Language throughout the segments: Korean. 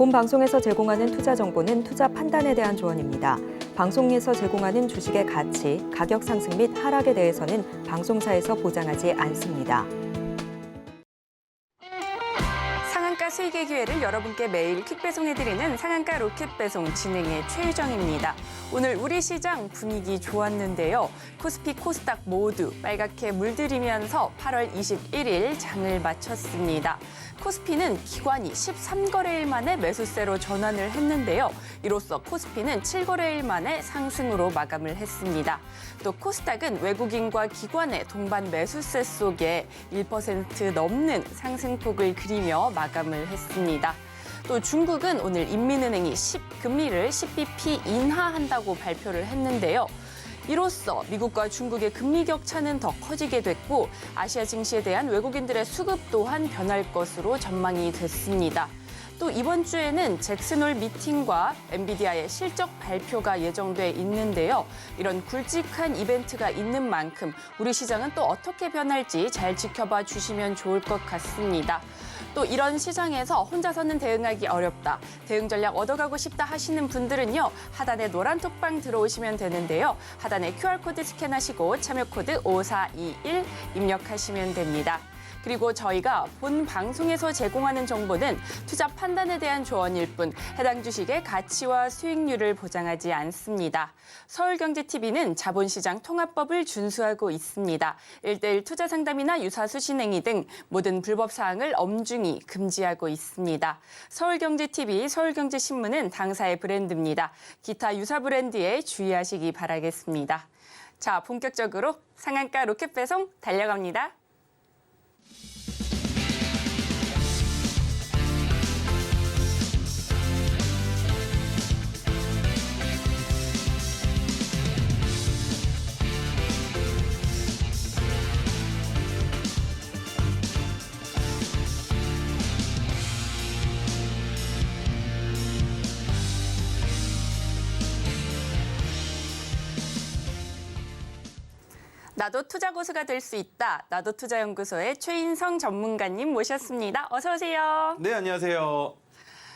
본 방송에서 제공하는 투자 정보는 투자 판단에 대한 조언입니다. 방송에서 제공하는 주식의 가치, 가격 상승 및 하락에 대해서는 방송사에서 보장하지 않습니다. 상한가 수익의 기회를 여러분께 매일 퀵 배송해드리는 상한가 로켓 배송 진행의 최유정입니다. 오늘 우리 시장 분위기 좋았는데요. 코스피, 코스닥 모두 빨갛게 물들이면서 8월 21일 장을 마쳤습니다. 코스피는 기관이 13거래일 만에 매수세로 전환을 했는데요. 이로써 코스피는 7거래일 만에 상승으로 마감을 했습니다. 또 코스닥은 외국인과 기관의 동반 매수세 속에 1% 넘는 상승폭을 그리며 마감을 했습니다. 또 중국은 오늘 인민은행이 금리를 10bp 인하한다고 발표를 했는데요. 이로써 미국과 중국의 금리 격차는 더 커지게 됐고 아시아 증시에 대한 외국인들의 수급 또한 변할 것으로 전망이 됐습니다. 또 이번 주에는 잭슨홀 미팅과 엔비디아의 실적 발표가 예정돼 있는데요. 이런 굵직한 이벤트가 있는 만큼 우리 시장은 또 어떻게 변할지 잘 지켜봐 주시면 좋을 것 같습니다. 또 이런 시장에서 혼자서는 대응하기 어렵다, 대응 전략 얻어가고 싶다 하시는 분들은요. 하단에 노란 톡방 들어오시면 되는데요. 하단에 QR코드 스캔하시고 참여 코드 5421 입력하시면 됩니다. 그리고 저희가 본 방송에서 제공하는 정보는 투자 판단에 대한 조언일 뿐 해당 주식의 가치와 수익률을 보장하지 않습니다. 서울경제TV는 자본시장 통합법을 준수하고 있습니다. 1:1 투자 상담이나 유사수 신행위 등 모든 불법 사항을 엄중히 금지하고 있습니다. 서울경제TV, 서울경제신문은 당사의 브랜드입니다. 기타 유사 브랜드에 주의하시기 바라겠습니다. 자, 본격적으로 상한가 로켓 배송 달려갑니다. 나도 투자 고수가 될 수 있다. 나도 투자연구소의 최인성 전문가님 모셨습니다. 어서 오세요. 네, 안녕하세요.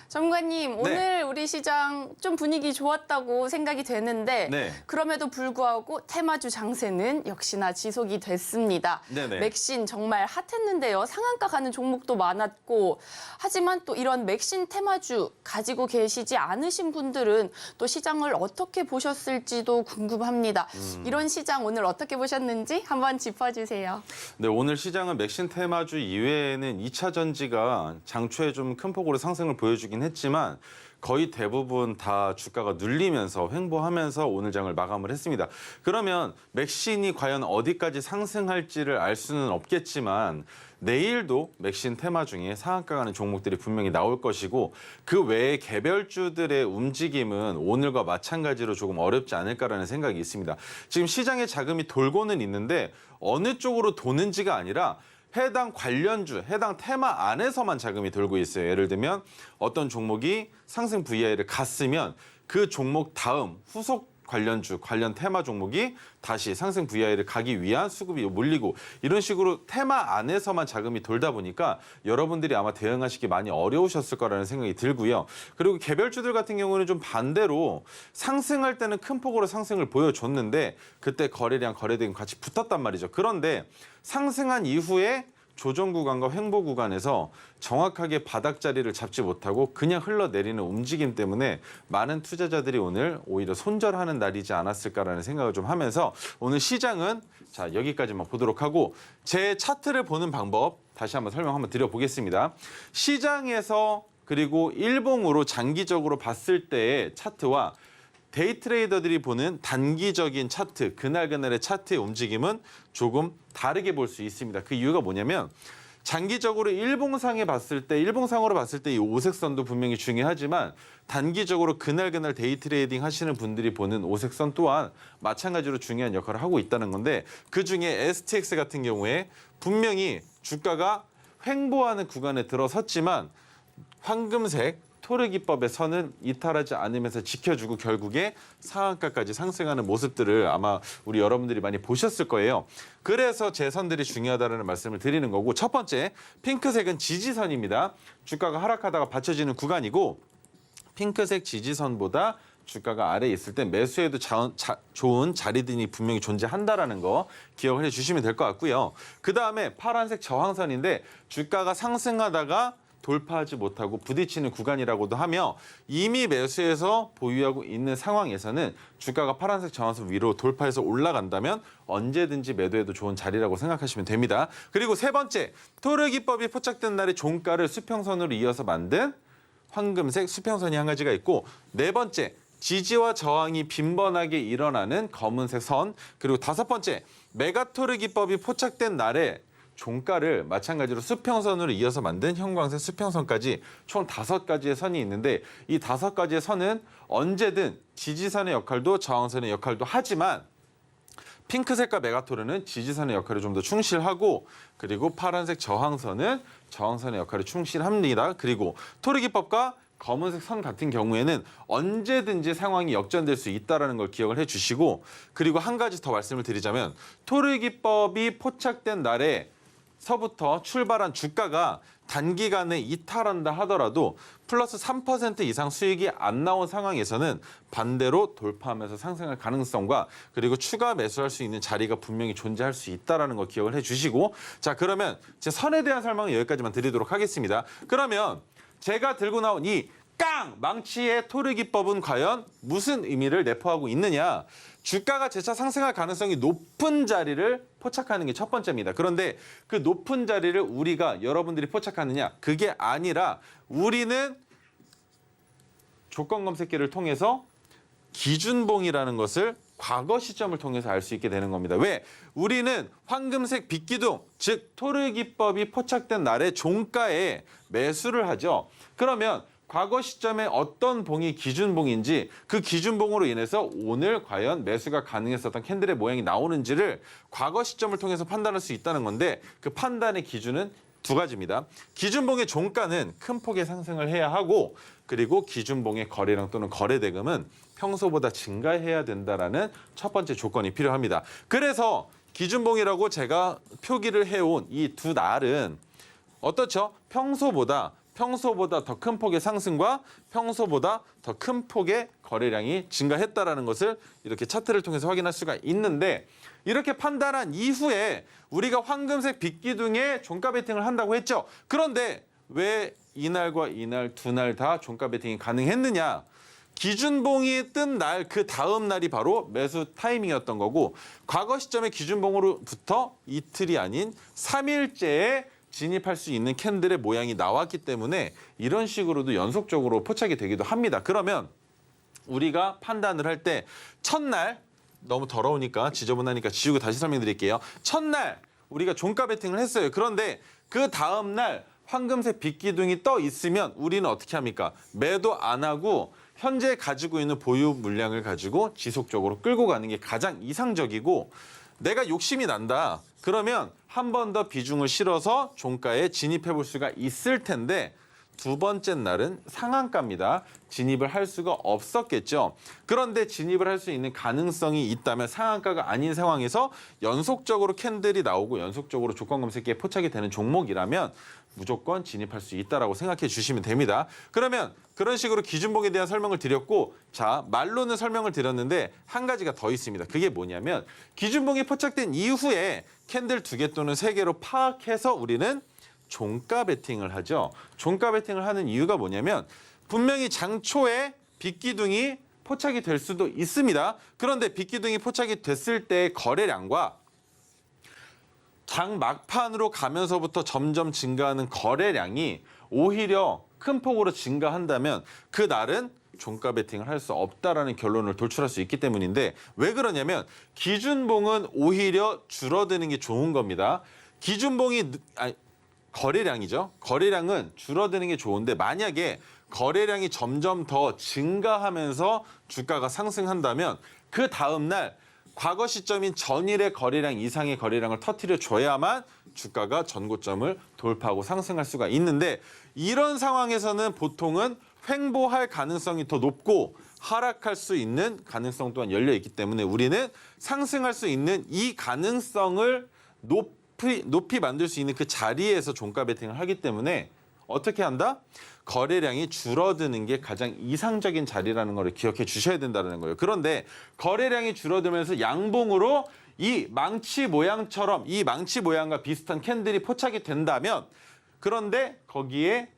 전문가님, 오늘 우리 시장 좀 분위기 좋았다고 생각이 되는데 네. 그럼에도 불구하고 테마주 장세는 역시나 지속이 됐습니다. 네네. 맥신 정말 핫했는데요. 상한가 가는 종목도 많았고 하지만 또 이런 맥신 테마주 가지고 계시지 않으신 분들은 또 시장을 어떻게 보셨을지도 궁금합니다. 이런 시장 오늘 어떻게 보셨는지 한번 짚어주세요. 네, 오늘 시장은 맥신 테마주 이외에는 2차 전지가 장초에 좀 큰 폭으로 상승을 보여주긴 했지만 거의 대부분 다 주가가 눌리면서 횡보하면서 오늘 장을 마감을 했습니다. 그러면 맥신이 과연 어디까지 상승할지를 알 수는 없겠지만 내일도 맥신 테마 중에 상한가 가는 종목들이 분명히 나올 것이고 그 외에 개별주들의 움직임은 오늘과 마찬가지로 조금 어렵지 않을까라는 생각이 있습니다. 지금 시장에 자금이 돌고는 있는데 어느 쪽으로 도는지가 아니라 해당 관련주, 해당 테마 안에서만 자금이 돌고 있어요. 예를 들면 어떤 종목이 상승 VI를 갔으면 그 종목 다음 후속 관련주, 관련 테마 종목이 다시 상승 VI를 가기 위한 수급이 몰리고 이런 식으로 테마 안에서만 자금이 돌다 보니까 여러분들이 아마 대응하시기 많이 어려우셨을 거라는 생각이 들고요. 그리고 개별주들 같은 경우는 좀 반대로 상승할 때는 큰 폭으로 상승을 보여줬는데 그때 거래량, 거래대금 같이 붙었단 말이죠. 그런데 상승한 이후에 조정 구간과 횡보 구간에서 정확하게 바닥 자리를 잡지 못하고 그냥 흘러내리는 움직임 때문에 많은 투자자들이 오늘 오히려 손절하는 날이지 않았을까라는 생각을 좀 하면서 오늘 시장은 자 여기까지만 보도록 하고 제 차트를 보는 방법 다시 한번 설명 한번 드려보겠습니다. 시장에서 그리고 일봉으로 장기적으로 봤을 때의 차트와 데이 트레이더들이 보는 단기적인 차트, 그날그날의 차트의 움직임은 조금 다르게 볼 수 있습니다. 그 이유가 뭐냐면 장기적으로 일봉상으로 봤을 때 이 오색선도 분명히 중요하지만 단기적으로 그날그날 데이 트레이딩 하시는 분들이 보는 오색선 또한 마찬가지로 중요한 역할을 하고 있다는 건데 그중에 STX 같은 경우에 분명히 주가가 횡보하는 구간에 들어섰지만 황금색 토르기법의 선은 이탈하지 않으면서 지켜주고 결국에 상한가까지 상승하는 모습들을 아마 우리 여러분들이 많이 보셨을 거예요. 그래서 제 선들이 중요하다는 말씀을 드리는 거고 첫 번째 핑크색은 지지선입니다. 주가가 하락하다가 받쳐지는 구간이고 핑크색 지지선보다 주가가 아래에 있을 때 매수에도 좋은 자리들이 분명히 존재한다라는 거 기억을 해주시면 될 것 같고요. 그다음에 파란색 저항선인데 주가가 상승하다가 돌파하지 못하고 부딪히는 구간이라고도 하며 이미 매수해서 보유하고 있는 상황에서는 주가가 파란색 저항선 위로 돌파해서 올라간다면 언제든지 매도해도 좋은 자리라고 생각하시면 됩니다. 그리고 세 번째, 토르기법이 포착된 날의 종가를 수평선으로 이어서 만든 황금색 수평선이 한 가지가 있고 네 번째, 지지와 저항이 빈번하게 일어나는 검은색 선, 그리고 다섯 번째, 메가토르 기법이 포착된 날에 종가를 마찬가지로 수평선으로 이어서 만든 형광색 수평선까지 총 5가지의 선이 있는데 이 5가지의 선은 언제든 지지선의 역할도 저항선의 역할도 하지만 핑크색과 메가토르는 지지선의 역할을 좀 더 충실하고 그리고 파란색 저항선은 저항선의 역할을 충실합니다. 그리고 토르기법과 검은색 선 같은 경우에는 언제든지 상황이 역전될 수 있다는 걸 기억을 해주시고 그리고 한 가지 더 말씀을 드리자면 토르기법이 포착된 날에 서부터 출발한 주가가 단기간에 이탈한다 하더라도 플러스 3% 이상 수익이 안 나온 상황에서는 반대로 돌파하면서 상승할 가능성과 그리고 추가 매수할 수 있는 자리가 분명히 존재할 수 있다는 걸 기억을 해주시고 자 그러면 제 선에 대한 설명은 여기까지만 드리도록 하겠습니다. 그러면 제가 들고 나온 이 망치의 토르기법은 과연 무슨 의미를 내포하고 있느냐. 주가가 재차 상승할 가능성이 높은 자리를 포착하는 게 첫 번째입니다. 그런데 그 높은 자리를 우리가 여러분들이 포착하느냐. 그게 아니라 우리는 조건 검색기를 통해서 기준봉이라는 것을 과거 시점을 통해서 알 수 있게 되는 겁니다. 왜? 우리는 황금색 빗기둥, 즉 토르기법이 포착된 날의 종가에 매수를 하죠. 그러면 과거 시점에 어떤 봉이 기준봉인지 그 기준봉으로 인해서 오늘 과연 매수가 가능했었던 캔들의 모양이 나오는지를 과거 시점을 통해서 판단할 수 있다는 건데 그 판단의 기준은 두 가지입니다. 기준봉의 종가는 큰 폭의 상승을 해야 하고 그리고 기준봉의 거래량 또는 거래대금은 평소보다 증가해야 된다라는 첫 번째 조건이 필요합니다. 그래서 기준봉이라고 제가 표기를 해온 이 두 날은 어떻죠? 평소보다 더 큰 폭의 상승과 평소보다 더 큰 폭의 거래량이 증가했다라는 것을 이렇게 차트를 통해서 확인할 수가 있는데 이렇게 판단한 이후에 우리가 황금색 빗기둥에 종가 베팅을 한다고 했죠. 그런데 왜 이날과 이날 두 날 다 종가 베팅이 가능했느냐? 기준봉이 뜬 날 그 다음 날이 바로 매수 타이밍이었던 거고 과거 시점의 기준봉으로부터 이틀이 아닌 3일째에 진입할 수 있는 캔들의 모양이 나왔기 때문에 이런 식으로도 연속적으로 포착이 되기도 합니다. 그러면 우리가 판단을 할 때 첫날 너무 더러우니까 지저분하니까 지우고 다시 설명드릴게요. 첫날 우리가 종가 베팅을 했어요. 그런데 그 다음 날 황금색 빗기둥이 떠 있으면 우리는 어떻게 합니까? 매도 안 하고 현재 가지고 있는 보유 물량을 가지고 지속적으로 끌고 가는 게 가장 이상적이고 내가 욕심이 난다. 그러면 한 번 더 비중을 실어서 종가에 진입해 볼 수가 있을 텐데 두 번째 날은 상한가입니다. 진입을 할 수가 없었겠죠. 그런데 진입을 할 수 있는 가능성이 있다면 상한가가 아닌 상황에서 연속적으로 캔들이 나오고 연속적으로 조건 검색기에 포착이 되는 종목이라면 무조건 진입할 수 있다라고 생각해 주시면 됩니다. 그러면 그런 식으로 기준봉에 대한 설명을 드렸고 자 말로는 설명을 드렸는데 한 가지가 더 있습니다. 그게 뭐냐면 기준봉이 포착된 이후에 캔들 2개 또는 3개로 파악해서 우리는 종가 베팅을 하죠. 종가 베팅을 하는 이유가 뭐냐면 분명히 장초에 빗기둥이 포착이 될 수도 있습니다. 그런데 빗기둥이 포착이 됐을 때의 거래량과 장 막판으로 가면서부터 점점 증가하는 거래량이 오히려 큰 폭으로 증가한다면 그 날은 종가 베팅을 할 수 없다라는 결론을 돌출할 수 있기 때문인데 왜 그러냐면 기준봉은 오히려 줄어드는 게 좋은 겁니다. 기준봉이 거래량이죠. 거래량은 줄어드는 게 좋은데 만약에 거래량이 점점 더 증가하면서 주가가 상승한다면 그 다음 날 과거 시점인 전일의 거래량 이상의 거래량을 터뜨려 줘야만 주가가 전고점을 돌파하고 상승할 수가 있는데 이런 상황에서는 보통은 횡보할 가능성이 더 높고 하락할 수 있는 가능성 또한 열려 있기 때문에 우리는 상승할 수 있는 이 가능성을 높이 만들 수 있는 그 자리에서 종가 베팅을 하기 때문에 어떻게 한다? 거래량이 줄어드는 게 가장 이상적인 자리라는 걸 기억해 주셔야 된다는 거예요. 그런데 거래량이 줄어들면서 양봉으로 이 망치 모양처럼 이 망치 모양과 비슷한 캔들이 포착이 된다면 그런데 거기에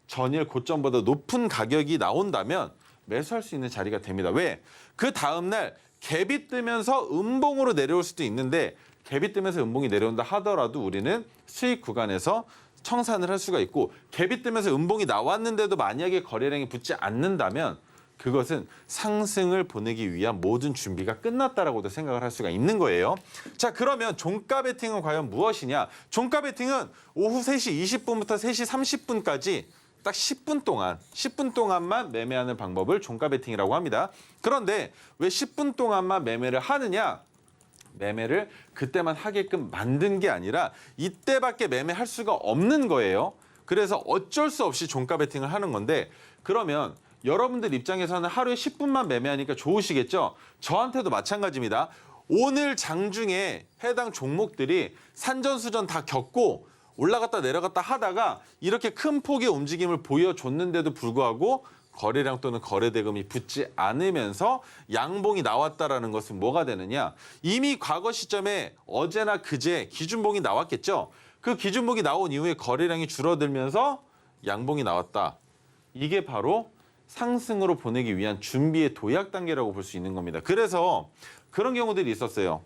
전일 고점보다 높은 가격이 나온다면 매수할 수 있는 자리가 됩니다. 왜? 그 다음날 갭이 뜨면서 음봉으로 내려올 수도 있는데 갭이 뜨면서 음봉이 내려온다 하더라도 우리는 수익 구간에서 청산을 할 수가 있고 갭이 뜨면서 음봉이 나왔는데도 만약에 거래량이 붙지 않는다면 그것은 상승을 보내기 위한 모든 준비가 끝났다라고도 생각을 할 수가 있는 거예요. 자, 그러면 종가 베팅은 과연 무엇이냐? 종가 베팅은 오후 3시 20분부터 3시 30분까지 딱 10분 동안만 매매하는 방법을 종가 베팅이라고 합니다. 그런데 왜 10분 동안만 매매를 하느냐? 매매를 그때만 하게끔 만든 게 아니라 이때밖에 매매할 수가 없는 거예요. 그래서 어쩔 수 없이 종가 베팅을 하는 건데 그러면 여러분들 입장에서는 하루에 10분만 매매하니까 좋으시겠죠? 저한테도 마찬가지입니다. 오늘 장중에 해당 종목들이 산전수전 다 겪고 올라갔다 내려갔다 하다가 이렇게 큰 폭의 움직임을 보여줬는데도 불구하고 거래량 또는 거래대금이 붙지 않으면서 양봉이 나왔다라는 것은 뭐가 되느냐? 이미 과거 시점에 어제나 그제 기준봉이 나왔겠죠? 그 기준봉이 나온 이후에 거래량이 줄어들면서 양봉이 나왔다. 이게 바로 상승으로 보내기 위한 준비의 도약 단계라고 볼 수 있는 겁니다. 그래서 그런 경우들이 있었어요.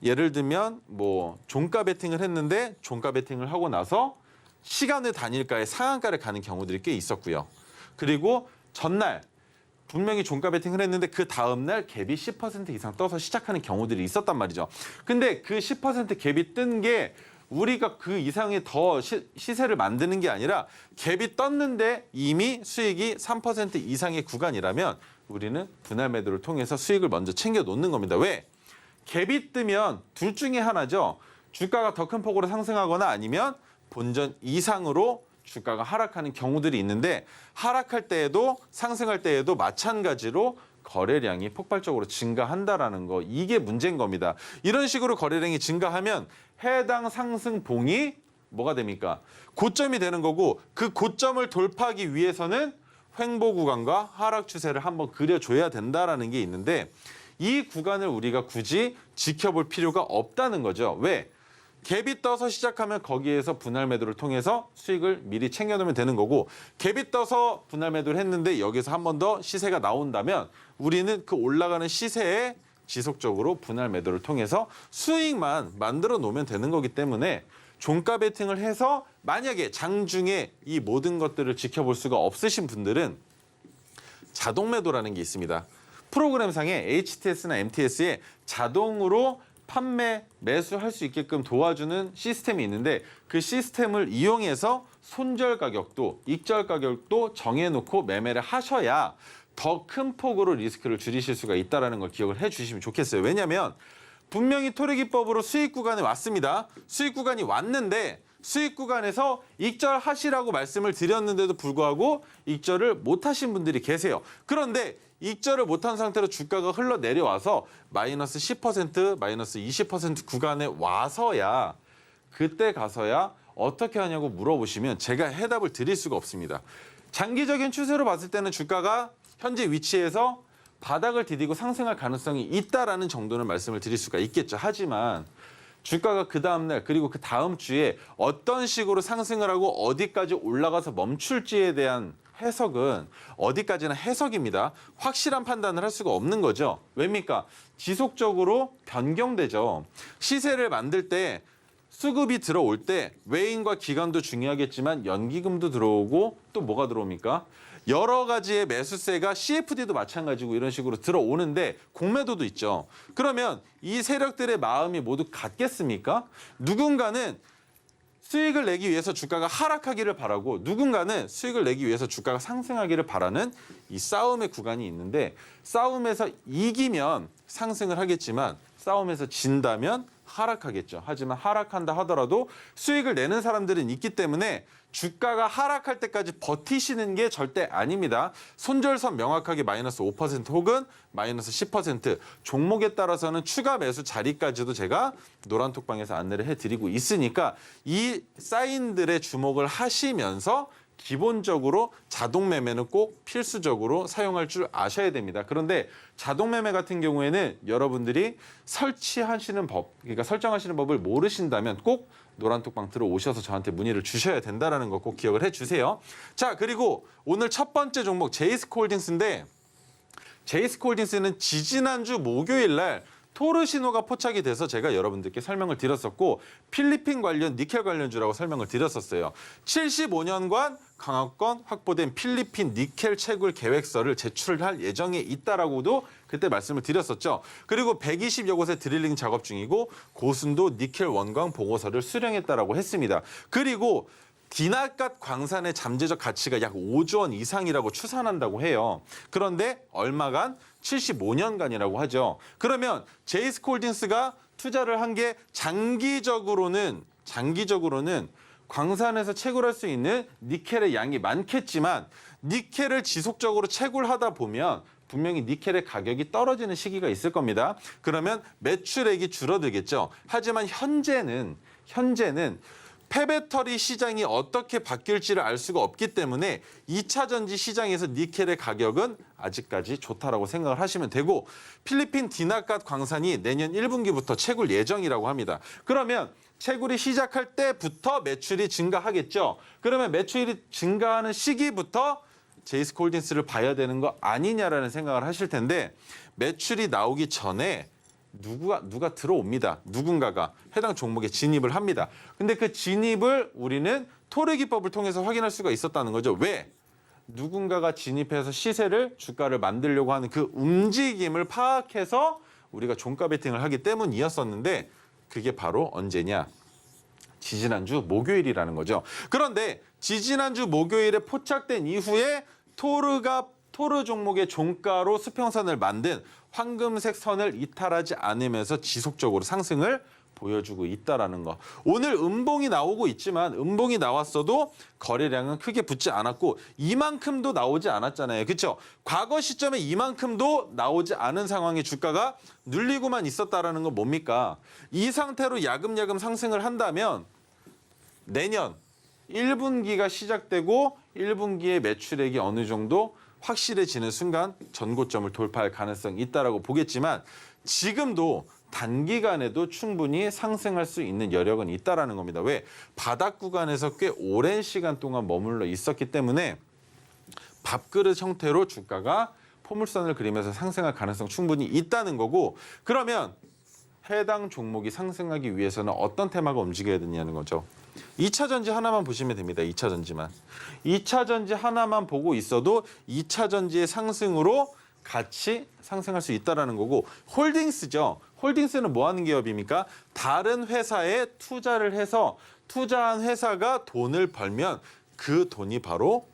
예를 들면 뭐 종가 베팅을 했는데 종가 베팅을 하고 나서 시간을 단일가에 상한가를 가는 경우들이 꽤 있었고요. 그리고 전날 분명히 종가 베팅을 했는데 그 다음날 갭이 10% 이상 떠서 시작하는 경우들이 있었단 말이죠. 근데 그 10% 갭이 뜬 게 우리가 그 이상의 더 시세를 만드는 게 아니라 갭이 떴는데 이미 수익이 3% 이상의 구간이라면 우리는 분할 매도를 통해서 수익을 먼저 챙겨 놓는 겁니다. 왜? 갭이 뜨면 둘 중에 하나죠. 주가가 더 큰 폭으로 상승하거나 아니면 본전 이상으로 주가가 하락하는 경우들이 있는데 하락할 때에도 상승할 때에도 마찬가지로 거래량이 폭발적으로 증가한다라는 거 이게 문제인 겁니다. 이런 식으로 거래량이 증가하면 해당 상승봉이 뭐가 됩니까? 고점이 되는 거고 그 고점을 돌파하기 위해서는 횡보 구간과 하락 추세를 한번 그려줘야 된다라는 게 있는데 이 구간을 우리가 굳이 지켜볼 필요가 없다는 거죠. 왜? 갭이 떠서 시작하면 거기에서 분할 매도를 통해서 수익을 미리 챙겨놓으면 되는 거고 갭이 떠서 분할 매도를 했는데 여기서 한 번 더 시세가 나온다면 우리는 그 올라가는 시세에 지속적으로 분할 매도를 통해서 수익만 만들어 놓으면 되는 거기 때문에 종가 베팅을 해서 만약에 장중에 이 모든 것들을 지켜볼 수가 없으신 분들은 자동 매도라는 게 있습니다. 프로그램상에 HTS나 MTS에 자동으로 판매, 매수할 수 있게끔 도와주는 시스템이 있는데 그 시스템을 이용해서 손절 가격도, 익절 가격도 정해놓고 매매를 하셔야 더 큰 폭으로 리스크를 줄이실 수가 있다는 걸 기억을 해주시면 좋겠어요. 왜냐하면 분명히 토르기법으로 수익 구간에 왔습니다. 수익 구간이 왔는데 수익 구간에서 익절하시라고 말씀을 드렸는데도 불구하고 익절을 못하신 분들이 계세요. 그런데 익절을 못한 상태로 주가가 흘러내려와서 마이너스 10%, 마이너스 20% 구간에 와서야 그때 가서야 어떻게 하냐고 물어보시면 제가 해답을 드릴 수가 없습니다. 장기적인 추세로 봤을 때는 주가가 현재 위치에서 바닥을 디디고 상승할 가능성이 있다라는 정도는 말씀을 드릴 수가 있겠죠. 하지만 주가가 그 다음날 그리고 그 다음 주에 어떤 식으로 상승을 하고 어디까지 올라가서 멈출지에 대한 해석은 어디까지나 해석입니다. 확실한 판단을 할 수가 없는 거죠. 왜입니까? 지속적으로 변경되죠. 시세를 만들 때 수급이 들어올 때 외인과 기관도 중요하겠지만 연기금도 들어오고 또 뭐가 들어옵니까? 여러 가지의 매수세가 CFD도 마찬가지고 이런 식으로 들어오는데 공매도도 있죠. 그러면 이 세력들의 마음이 모두 같겠습니까? 누군가는 수익을 내기 위해서 주가가 하락하기를 바라고 누군가는 수익을 내기 위해서 주가가 상승하기를 바라는 이 싸움의 구간이 있는데 싸움에서 이기면 상승을 하겠지만 싸움에서 진다면 하락하겠죠. 하지만 하락한다 하더라도 수익을 내는 사람들은 있기 때문에 주가가 하락할 때까지 버티시는 게 절대 아닙니다. 손절선 명확하게 마이너스 5% 혹은 마이너스 10% 종목에 따라서는 추가 매수 자리까지도 제가 노란톡방에서 안내를 해드리고 있으니까 이 사인들에 주목을 하시면서 기본적으로 자동 매매는 꼭 필수적으로 사용할 줄 아셔야 됩니다. 그런데 자동 매매 같은 경우에는 여러분들이 설치하시는 법, 그러니까 설정하시는 법을 모르신다면 꼭 노란톡방 들어오셔서 저한테 문의를 주셔야 된다는 거 꼭 기억을 해주세요. 자, 그리고 오늘 첫 번째 종목 제이스코홀딩스인데 제이스코홀딩스는 지지난주 목요일 날 토르 신호가 포착이 돼서 제가 여러분들께 설명을 드렸었고 필리핀 관련 니켈 관련주라고 설명을 드렸었어요. 75년간 강화권 확보된 필리핀 니켈 채굴 계획서를 제출할 예정에 있다라고도 그때 말씀을 드렸었죠. 그리고 120여 곳에 드릴링 작업 중이고 고순도 니켈 원광 보고서를 수령했다라고 했습니다. 그리고 디나갓 광산의 잠재적 가치가 약 5조 원 이상이라고 추산한다고 해요. 그런데 얼마간? 75년간이라고 하죠. 그러면 제이스코홀딩스가 투자를 한 게 장기적으로는 광산에서 채굴할 수 있는 니켈의 양이 많겠지만 니켈을 지속적으로 채굴하다 보면 분명히 니켈의 가격이 떨어지는 시기가 있을 겁니다. 그러면 매출액이 줄어들겠죠. 하지만 현재는 폐배터리 시장이 어떻게 바뀔지를 알 수가 없기 때문에 2차 전지 시장에서 니켈의 가격은 아직까지 좋다라고 생각을 하시면 되고 필리핀 디나갓 광산이 내년 1분기부터 채굴 예정이라고 합니다. 그러면 채굴이 시작할 때부터 매출이 증가하겠죠. 그러면 매출이 증가하는 시기부터 제이스코홀딩스를 봐야 되는 거 아니냐라는 생각을 하실 텐데 매출이 나오기 전에 누가 들어옵니다. 누군가가 해당 종목에 진입을 합니다. 근데 그 진입을 우리는 토르 기법을 통해서 확인할 수가 있었다는 거죠. 왜? 누군가가 진입해서 시세를 주가를 만들려고 하는 그 움직임을 파악해서 우리가 종가 베팅을 하기 때문이었었는데 그게 바로 언제냐? 지지난주 목요일이라는 거죠. 그런데 지지난주 목요일에 포착된 이후에 토르 종목의 종가로 수평선을 만든 황금색 선을 이탈하지 않으면서 지속적으로 상승을 보여주고 있다라는 거. 오늘 음봉이 나오고 있지만 음봉이 나왔어도 거래량은 크게 붙지 않았고 이만큼도 나오지 않았잖아요. 그렇죠? 과거 시점에 이만큼도 나오지 않은 상황에 주가가 눌리고만 있었다라는 건 뭡니까? 이 상태로 야금야금 상승을 한다면 내년 1분기가 시작되고 1분기의 매출액이 어느 정도 확실해지는 순간 전고점을 돌파할 가능성이 있다라고 보겠지만 지금도 단기간에도 충분히 상승할 수 있는 여력은 있다라는 겁니다. 왜? 바닥 구간에서 꽤 오랜 시간 동안 머물러 있었기 때문에 밥그릇 형태로 주가가 포물선을 그리면서 상승할 가능성 충분히 있다는 거고 그러면 해당 종목이 상승하기 위해서는 어떤 테마가 움직여야 되냐는 거죠. 2차 전지 하나만 보시면 됩니다. 2차 전지만. 2차 전지 하나만 보고 있어도 2차 전지의 상승으로 같이 상승할 수 있다는 거고 홀딩스죠. 홀딩스는 뭐 하는 기업입니까? 다른 회사에 투자를 해서 투자한 회사가 돈을 벌면 그 돈이 바로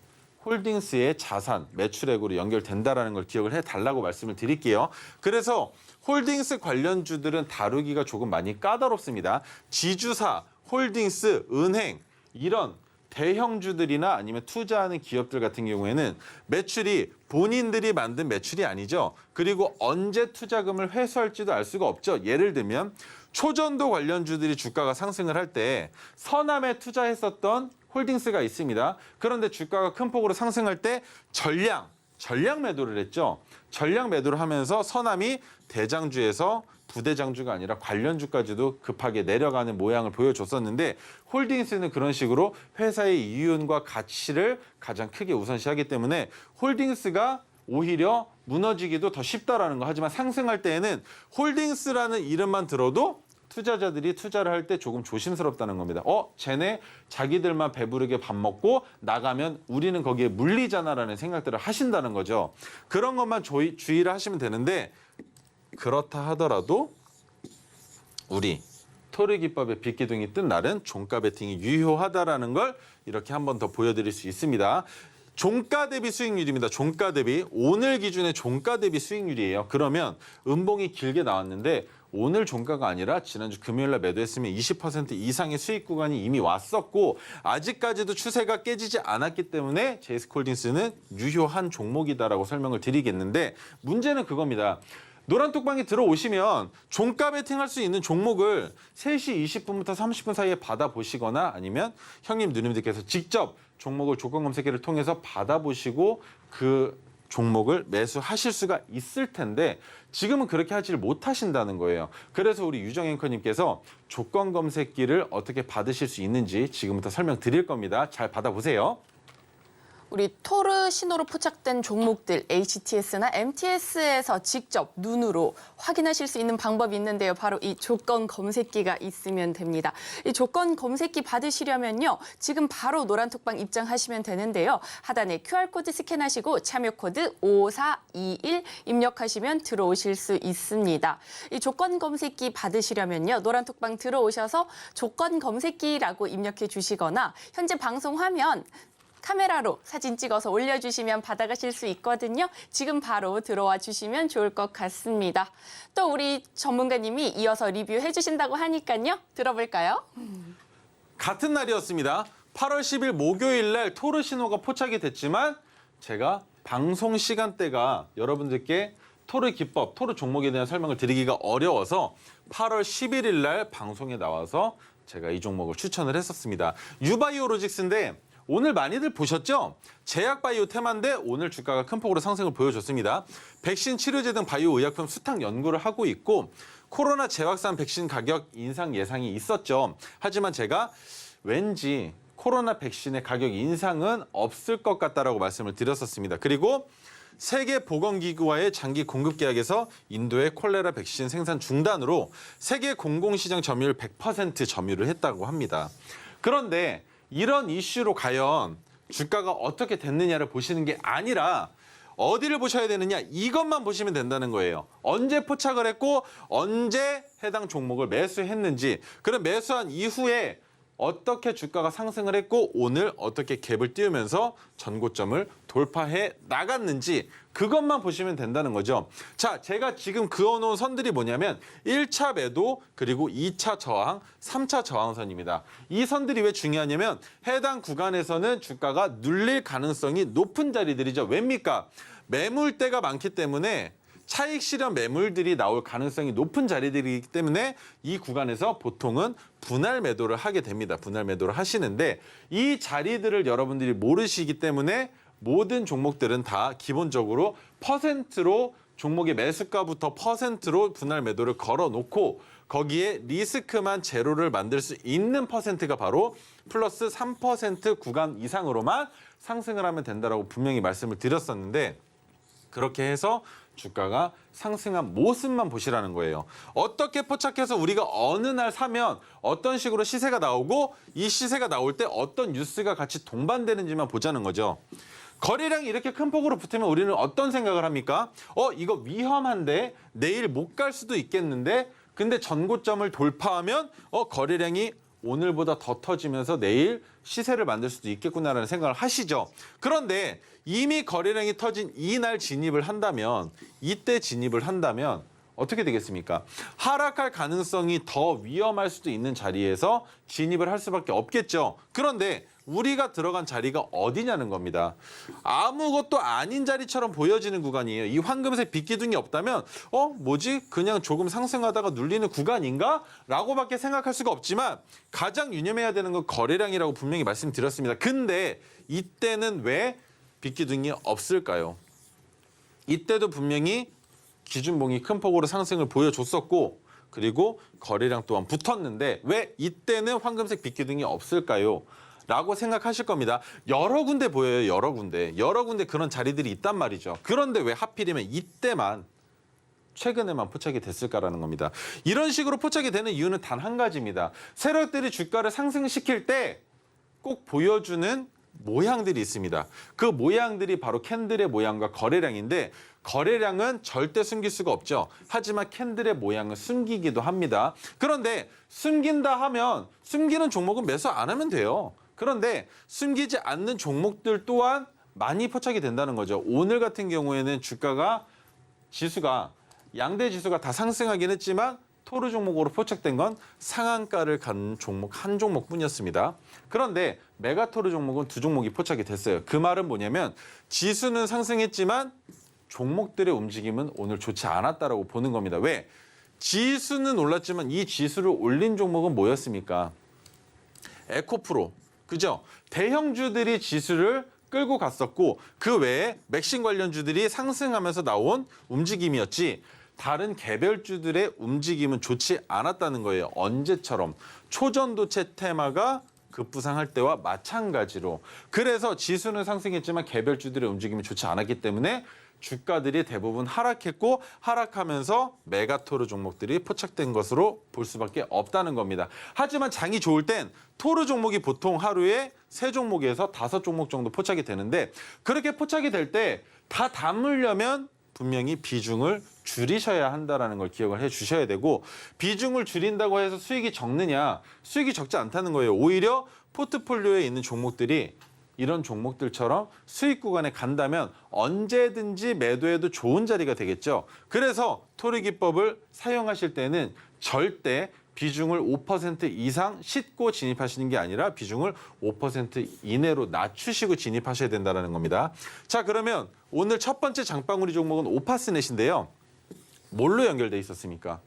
홀딩스의 자산, 매출액으로 연결된다는 걸 기억을 해달라고 말씀을 드릴게요. 그래서 홀딩스 관련주들은 다루기가 조금 많이 까다롭습니다. 지주사, 홀딩스, 은행 이런 대형주들이나 아니면 투자하는 기업들 같은 경우에는 매출이 본인들이 만든 매출이 아니죠. 그리고 언제 투자금을 회수할지도 알 수가 없죠. 예를 들면 초전도 관련주들이 주가가 상승을 할 때 서남에 투자했었던 홀딩스가 있습니다. 그런데 주가가 큰 폭으로 상승할 때 전량 매도를 했죠. 전량 매도를 하면서 서남이 대장주에서 부대장주가 아니라 관련주까지도 급하게 내려가는 모양을 보여줬었는데 홀딩스는 그런 식으로 회사의 이윤과 가치를 가장 크게 우선시하기 때문에 홀딩스가 오히려 무너지기도 더 쉽다라는 거. 하지만 상승할 때에는 홀딩스라는 이름만 들어도 투자자들이 투자를 할 때 조금 조심스럽다는 겁니다. 쟤네 자기들만 배부르게 밥 먹고 나가면 우리는 거기에 물리잖아라는 생각들을 하신다는 거죠. 그런 것만 주의를 하시면 되는데 그렇다 하더라도 우리 토르 기법의 빗기둥이 뜬 날은 종가 베팅이 유효하다라는 걸 이렇게 한 번 더 보여드릴 수 있습니다. 종가 대비 수익률입니다. 종가 대비. 오늘 기준의 종가 대비 수익률이에요. 그러면 음봉이 길게 나왔는데 오늘 종가가 아니라 지난주 금요일 날 매도했으면 20% 이상의 수익 구간이 이미 왔었고 아직까지도 추세가 깨지지 않았기 때문에 제이스코홀딩스는 유효한 종목이다라고 설명을 드리겠는데 문제는 그겁니다. 노란 톡방에 들어오시면 종가 베팅할 수 있는 종목을 3시 20분부터 30분 사이에 받아보시거나 아니면 형님, 누님들께서 직접 종목을 조건 검색기를 통해서 받아보시고 그 종목을 매수하실 수가 있을 텐데 지금은 그렇게 하지를 못하신다는 거예요. 그래서 우리 유정 앵커님께서 조건 검색기를 어떻게 받으실 수 있는지 지금부터 설명드릴 겁니다. 잘 받아보세요. 우리 토르 신호로 포착된 종목들 HTS나 MTS에서 직접 눈으로 확인하실 수 있는 방법이 있는데요. 바로 이 조건 검색기가 있으면 됩니다. 이 조건 검색기 받으시려면요. 지금 바로 노란 톡방 입장하시면 되는데요. 하단에 QR코드 스캔하시고 참여 코드 5421 입력하시면 들어오실 수 있습니다. 이 조건 검색기 받으시려면요. 노란 톡방 들어오셔서 조건 검색기라고 입력해 주시거나 현재 방송 화면 카메라로 사진 찍어서 올려주시면 받아가실 수 있거든요. 지금 바로 들어와 주시면 좋을 것 같습니다. 또 우리 전문가님이 이어서 리뷰해 주신다고 하니까요. 들어볼까요? 같은 날이었습니다. 8월 10일 목요일 날 토르 신호가 포착이 됐지만 제가 방송 시간대가 여러분들께 토르 기법, 토르 종목에 대한 설명을 드리기가 어려워서 8월 11일 날 방송에 나와서 제가 이 종목을 추천을 했었습니다. 유바이오로직스인데 오늘 많이들 보셨죠? 제약바이오 테마인데 오늘 주가가 큰 폭으로 상승을 보여줬습니다. 백신, 치료제 등 바이오 의약품 수탁 연구를 하고 있고 코로나 재확산 백신 가격 인상 예상이 있었죠. 하지만 제가 왠지 코로나 백신의 가격 인상은 없을 것 같다라고 말씀을 드렸었습니다. 그리고 세계보건기구와의 장기 공급 계약에서 인도의 콜레라 백신 생산 중단으로 세계 공공시장 점유율 100% 점유를 했다고 합니다. 그런데 이런 이슈로 과연 주가가 어떻게 됐느냐를 보시는 게 아니라 어디를 보셔야 되느냐 이것만 보시면 된다는 거예요. 언제 포착을 했고 언제 해당 종목을 매수했는지 그럼 매수한 이후에 어떻게 주가가 상승을 했고 오늘 어떻게 갭을 띄우면서 전고점을 돌파해 나갔는지 그것만 보시면 된다는 거죠. 자, 제가 지금 그어놓은 선들이 뭐냐면 1차 매도 그리고 2차 저항, 3차 저항선입니다. 이 선들이 왜 중요하냐면 해당 구간에서는 주가가 눌릴 가능성이 높은 자리들이죠. 왜입니까? 매물대가 많기 때문에 차익 실현 매물들이 나올 가능성이 높은 자리들이기 때문에 이 구간에서 보통은 분할 매도를 하게 됩니다. 분할 매도를 하시는데 이 자리들을 여러분들이 모르시기 때문에 모든 종목들은 다 기본적으로 퍼센트로 종목의 매수가부터 퍼센트로 분할 매도를 걸어놓고 거기에 리스크만 제로를 만들 수 있는 퍼센트가 바로 플러스 3% 구간 이상으로만 상승을 하면 된다라고 분명히 말씀을 드렸었는데 그렇게 해서 주가가 상승한 모습만 보시라는 거예요. 어떻게 포착해서 우리가 어느 날 사면 어떤 식으로 시세가 나오고 이 시세가 나올 때 어떤 뉴스가 같이 동반되는지만 보자는 거죠. 거래량이 이렇게 큰 폭으로 붙으면 우리는 어떤 생각을 합니까? 이거 위험한데 내일 못 갈 수도 있겠는데 근데 전고점을 돌파하면 거래량이 오늘보다 더 터지면서 내일 시세를 만들 수도 있겠구나라는 생각을 하시죠. 그런데 이미 거래량이 터진 이날 진입을 한다면 이때 진입을 한다면 어떻게 되겠습니까? 하락할 가능성이 더 위험할 수도 있는 자리에서 진입을 할 수밖에 없겠죠. 그런데 우리가 들어간 자리가 어디냐는 겁니다. 아무것도 아닌 자리처럼 보여지는 구간이에요. 이 황금색 빗기둥이 없다면 뭐지? 그냥 조금 상승하다가 눌리는 구간인가? 라고밖에 생각할 수가 없지만 가장 유념해야 되는 건 거래량이라고 분명히 말씀드렸습니다. 근데 이때는 왜 빗기둥이 없을까요? 이때도 분명히 기준봉이 큰 폭으로 상승을 보여줬었고 그리고 거래량 또한 붙었는데 왜 이때는 황금색 빗기둥이 없을까요? 라고 생각하실 겁니다. 여러 군데 보여요. 여러 군데 그런 자리들이 있단 말이죠. 그런데 왜 하필이면 이때만 최근에만 포착이 됐을까라는 겁니다. 이런 식으로 포착이 되는 이유는 단 한 가지입니다. 세력들이 주가를 상승시킬 때 꼭 보여주는 모양들이 있습니다. 그 모양들이 바로 캔들의 모양과 거래량인데 거래량은 절대 숨길 수가 없죠. 하지만 캔들의 모양을 숨기기도 합니다. 그런데 숨긴다 하면 숨기는 종목은 매수 안 하면 돼요. 그런데 숨기지 않는 종목들 또한 많이 포착이 된다는 거죠. 오늘 같은 경우에는 지수가 양대 지수가 다 상승하긴 했지만 토르 종목으로 포착된 건 상한가를 간 종목 한 종목뿐이었습니다. 그런데 메가토르 종목은 두 종목이 포착이 됐어요. 그 말은 뭐냐면 지수는 상승했지만 종목들의 움직임은 오늘 좋지 않았다라고 보는 겁니다. 왜? 지수는 올랐지만 이 지수를 올린 종목은 뭐였습니까? 에코프로, 그죠? 대형주들이 지수를 끌고 갔었고 그 외에 맥신 관련주들이 상승하면서 나온 움직임이었지 다른 개별주들의 움직임은 좋지 않았다는 거예요. 언제처럼 초전도체 테마가 급부상할 때와 마찬가지로. 그래서 지수는 상승했지만 개별주들의 움직임이 좋지 않았기 때문에 주가들이 대부분 하락했고 하락하면서 메가토르 종목들이 포착된 것으로 볼 수밖에 없다는 겁니다. 하지만 장이 좋을 땐 토르 종목이 보통 하루에 3종목에서 5종목 정도 포착이 되는데 그렇게 포착이 될 때 다 담으려면 분명히 비중을 줄이셔야 한다는 걸 기억을 해 주셔야 되고 비중을 줄인다고 해서 수익이 적느냐? 수익이 적지 않다는 거예요. 오히려 포트폴리오에 있는 종목들이 이런 종목들처럼 수익 구간에 간다면 언제든지 매도해도 좋은 자리가 되겠죠. 그래서 토르 기법을 사용하실 때는 절대 비중을 5% 이상 싣고 진입하시는 게 아니라 비중을 5% 이내로 낮추시고 진입하셔야 된다는 겁니다. 자, 그러면 오늘 첫 번째 장바구니 종목은 오파스넷인데요. 뭘로 연결돼 있었습니까?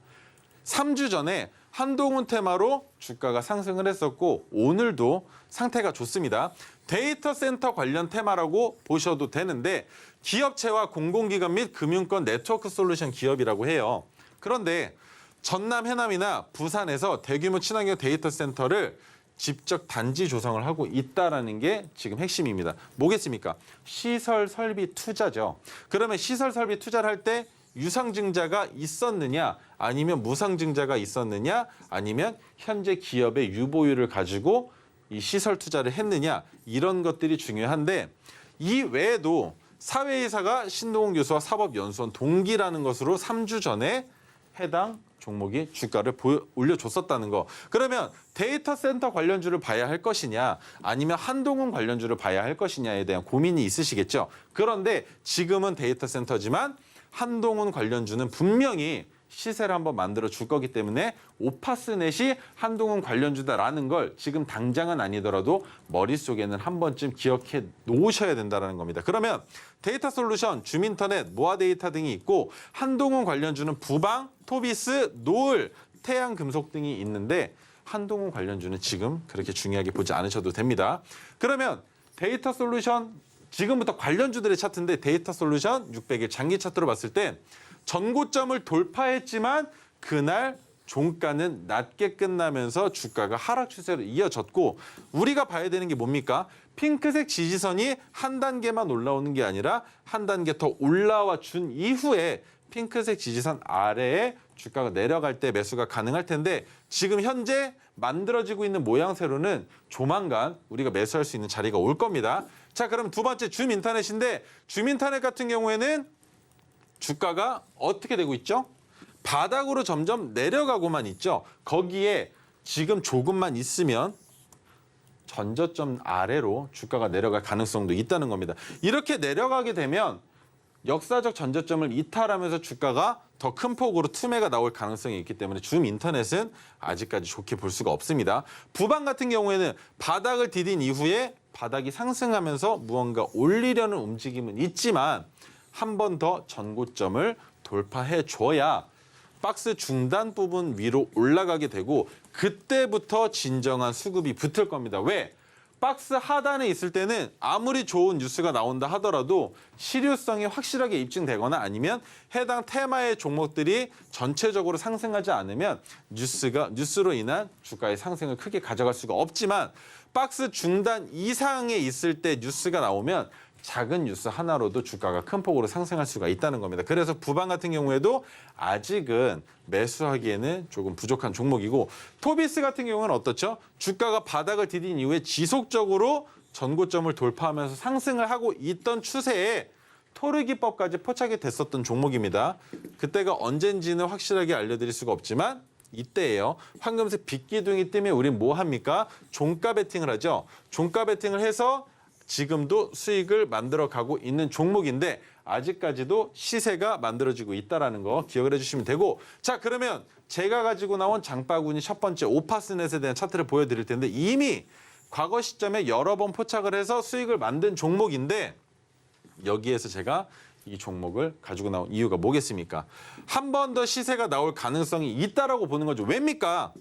3주 전에 한동훈 테마로 주가가 상승을 했었고 오늘도 상태가 좋습니다. 데이터 센터 관련 테마라고 보셔도 되는데 기업체와 공공기관 및 금융권 네트워크 솔루션 기업이라고 해요. 그런데 전남, 해남이나 부산에서 대규모 친환경 데이터 센터를 직접 단지 조성을 하고 있다는 게 지금 핵심입니다. 뭐겠습니까? 시설 설비 투자죠. 그러면 시설 설비 투자를 할 때 유상증자가 있었느냐 아니면 무상증자가 있었느냐 아니면 현재 기업의 유보율을 가지고 이 시설 투자를 했느냐 이런 것들이 중요한데 이 외에도 사회이사가 신동훈 교수와 사법연수원 동기라는 것으로 3주 전에 해당 종목이 주가를 올려줬었다는 거. 그러면 데이터 센터 관련주를 봐야 할 것이냐 아니면 한동훈 관련주를 봐야 할 것이냐에 대한 고민이 있으시겠죠. 그런데 지금은 데이터 센터지만 한동훈 관련주는 분명히 시세를 한번 만들어 줄 거기 때문에 오파스넷이 한동훈 관련주다라는 걸 지금 당장은 아니더라도 머릿속에는 한 번쯤 기억해 놓으셔야 된다는 겁니다. 그러면 데이터 솔루션, 줌인터넷, 모아데이터 등이 있고 한동훈 관련주는 부방, 토비스, 노을, 태양금속 등이 있는데 한동훈 관련주는 지금 그렇게 중요하게 보지 않으셔도 됩니다. 그러면 데이터 솔루션 지금부터 관련주들의 차트인데 데이터 솔루션 600일 장기 차트로 봤을 때 전고점을 돌파했지만 그날 종가는 낮게 끝나면서 주가가 하락 추세로 이어졌고 우리가 봐야 되는 게 뭡니까? 핑크색 지지선이 한 단계만 올라오는 게 아니라 한 단계 더 올라와 준 이후에 핑크색 지지선 아래에 주가가 내려갈 때 매수가 가능할 텐데 지금 현재 만들어지고 있는 모양새로는 조만간 우리가 매수할 수 있는 자리가 올 겁니다. 자, 그럼 두 번째 줌인터넷인데 줌인터넷 같은 경우에는 주가가 어떻게 되고 있죠? 바닥으로 점점 내려가고만 있죠. 거기에 지금 조금만 있으면 전저점 아래로 주가가 내려갈 가능성도 있다는 겁니다. 이렇게 내려가게 되면 역사적 전저점을 이탈하면서 주가가 더 큰 폭으로 투매가 나올 가능성이 있기 때문에 줌인터넷은 아직까지 좋게 볼 수가 없습니다. 부방 같은 경우에는 바닥을 디딘 이후에 바닥이 상승하면서 무언가 올리려는 움직임은 있지만 한 번 더 전고점을 돌파해 줘야 박스 중단 부분 위로 올라가게 되고 그때부터 진정한 수급이 붙을 겁니다. 왜? 박스 하단에 있을 때는 아무리 좋은 뉴스가 나온다 하더라도 실효성이 확실하게 입증되거나 아니면 해당 테마의 종목들이 전체적으로 상승하지 않으면 뉴스로 인한 주가의 상승을 크게 가져갈 수가 없지만 박스 중단 이상에 있을 때 뉴스가 나오면 작은 뉴스 하나로도 주가가 큰 폭으로 상승할 수가 있다는 겁니다. 그래서 부방 같은 경우에도 아직은 매수하기에는 조금 부족한 종목이고 토비스 같은 경우는 어떻죠? 주가가 바닥을 디딘 이후에 지속적으로 전고점을 돌파하면서 상승을 하고 있던 추세에 토르 기법까지 포착이 됐었던 종목입니다. 그때가 언젠지는 확실하게 알려드릴 수가 없지만 이때예요. 황금색 빗기둥이 뜨면 우린 뭐 합니까? 종가 베팅을 하죠. 종가 베팅을 해서 지금도 수익을 만들어가고 있는 종목인데 아직까지도 시세가 만들어지고 있다는 거 기억을 해주시면 되고 자 그러면 제가 가지고 나온 장바구니 첫 번째 오파스넷에 대한 차트를 보여드릴 텐데 이미 과거 시점에 여러 번 포착을 해서 수익을 만든 종목인데 여기에서 제가 이 종목을 가지고 나온 이유가 뭐겠습니까? 한 번 더 시세가 나올 가능성이 있다라고 보는 거죠. 왜입니까?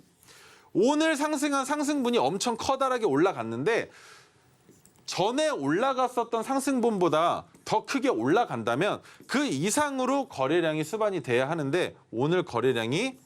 오늘 상승한 상승분이 엄청 커다랗게 올라갔는데 전에 올라갔었던 상승분보다 더 크게 올라간다면 그 이상으로 거래량이 수반이 돼야 하는데 오늘 거래량이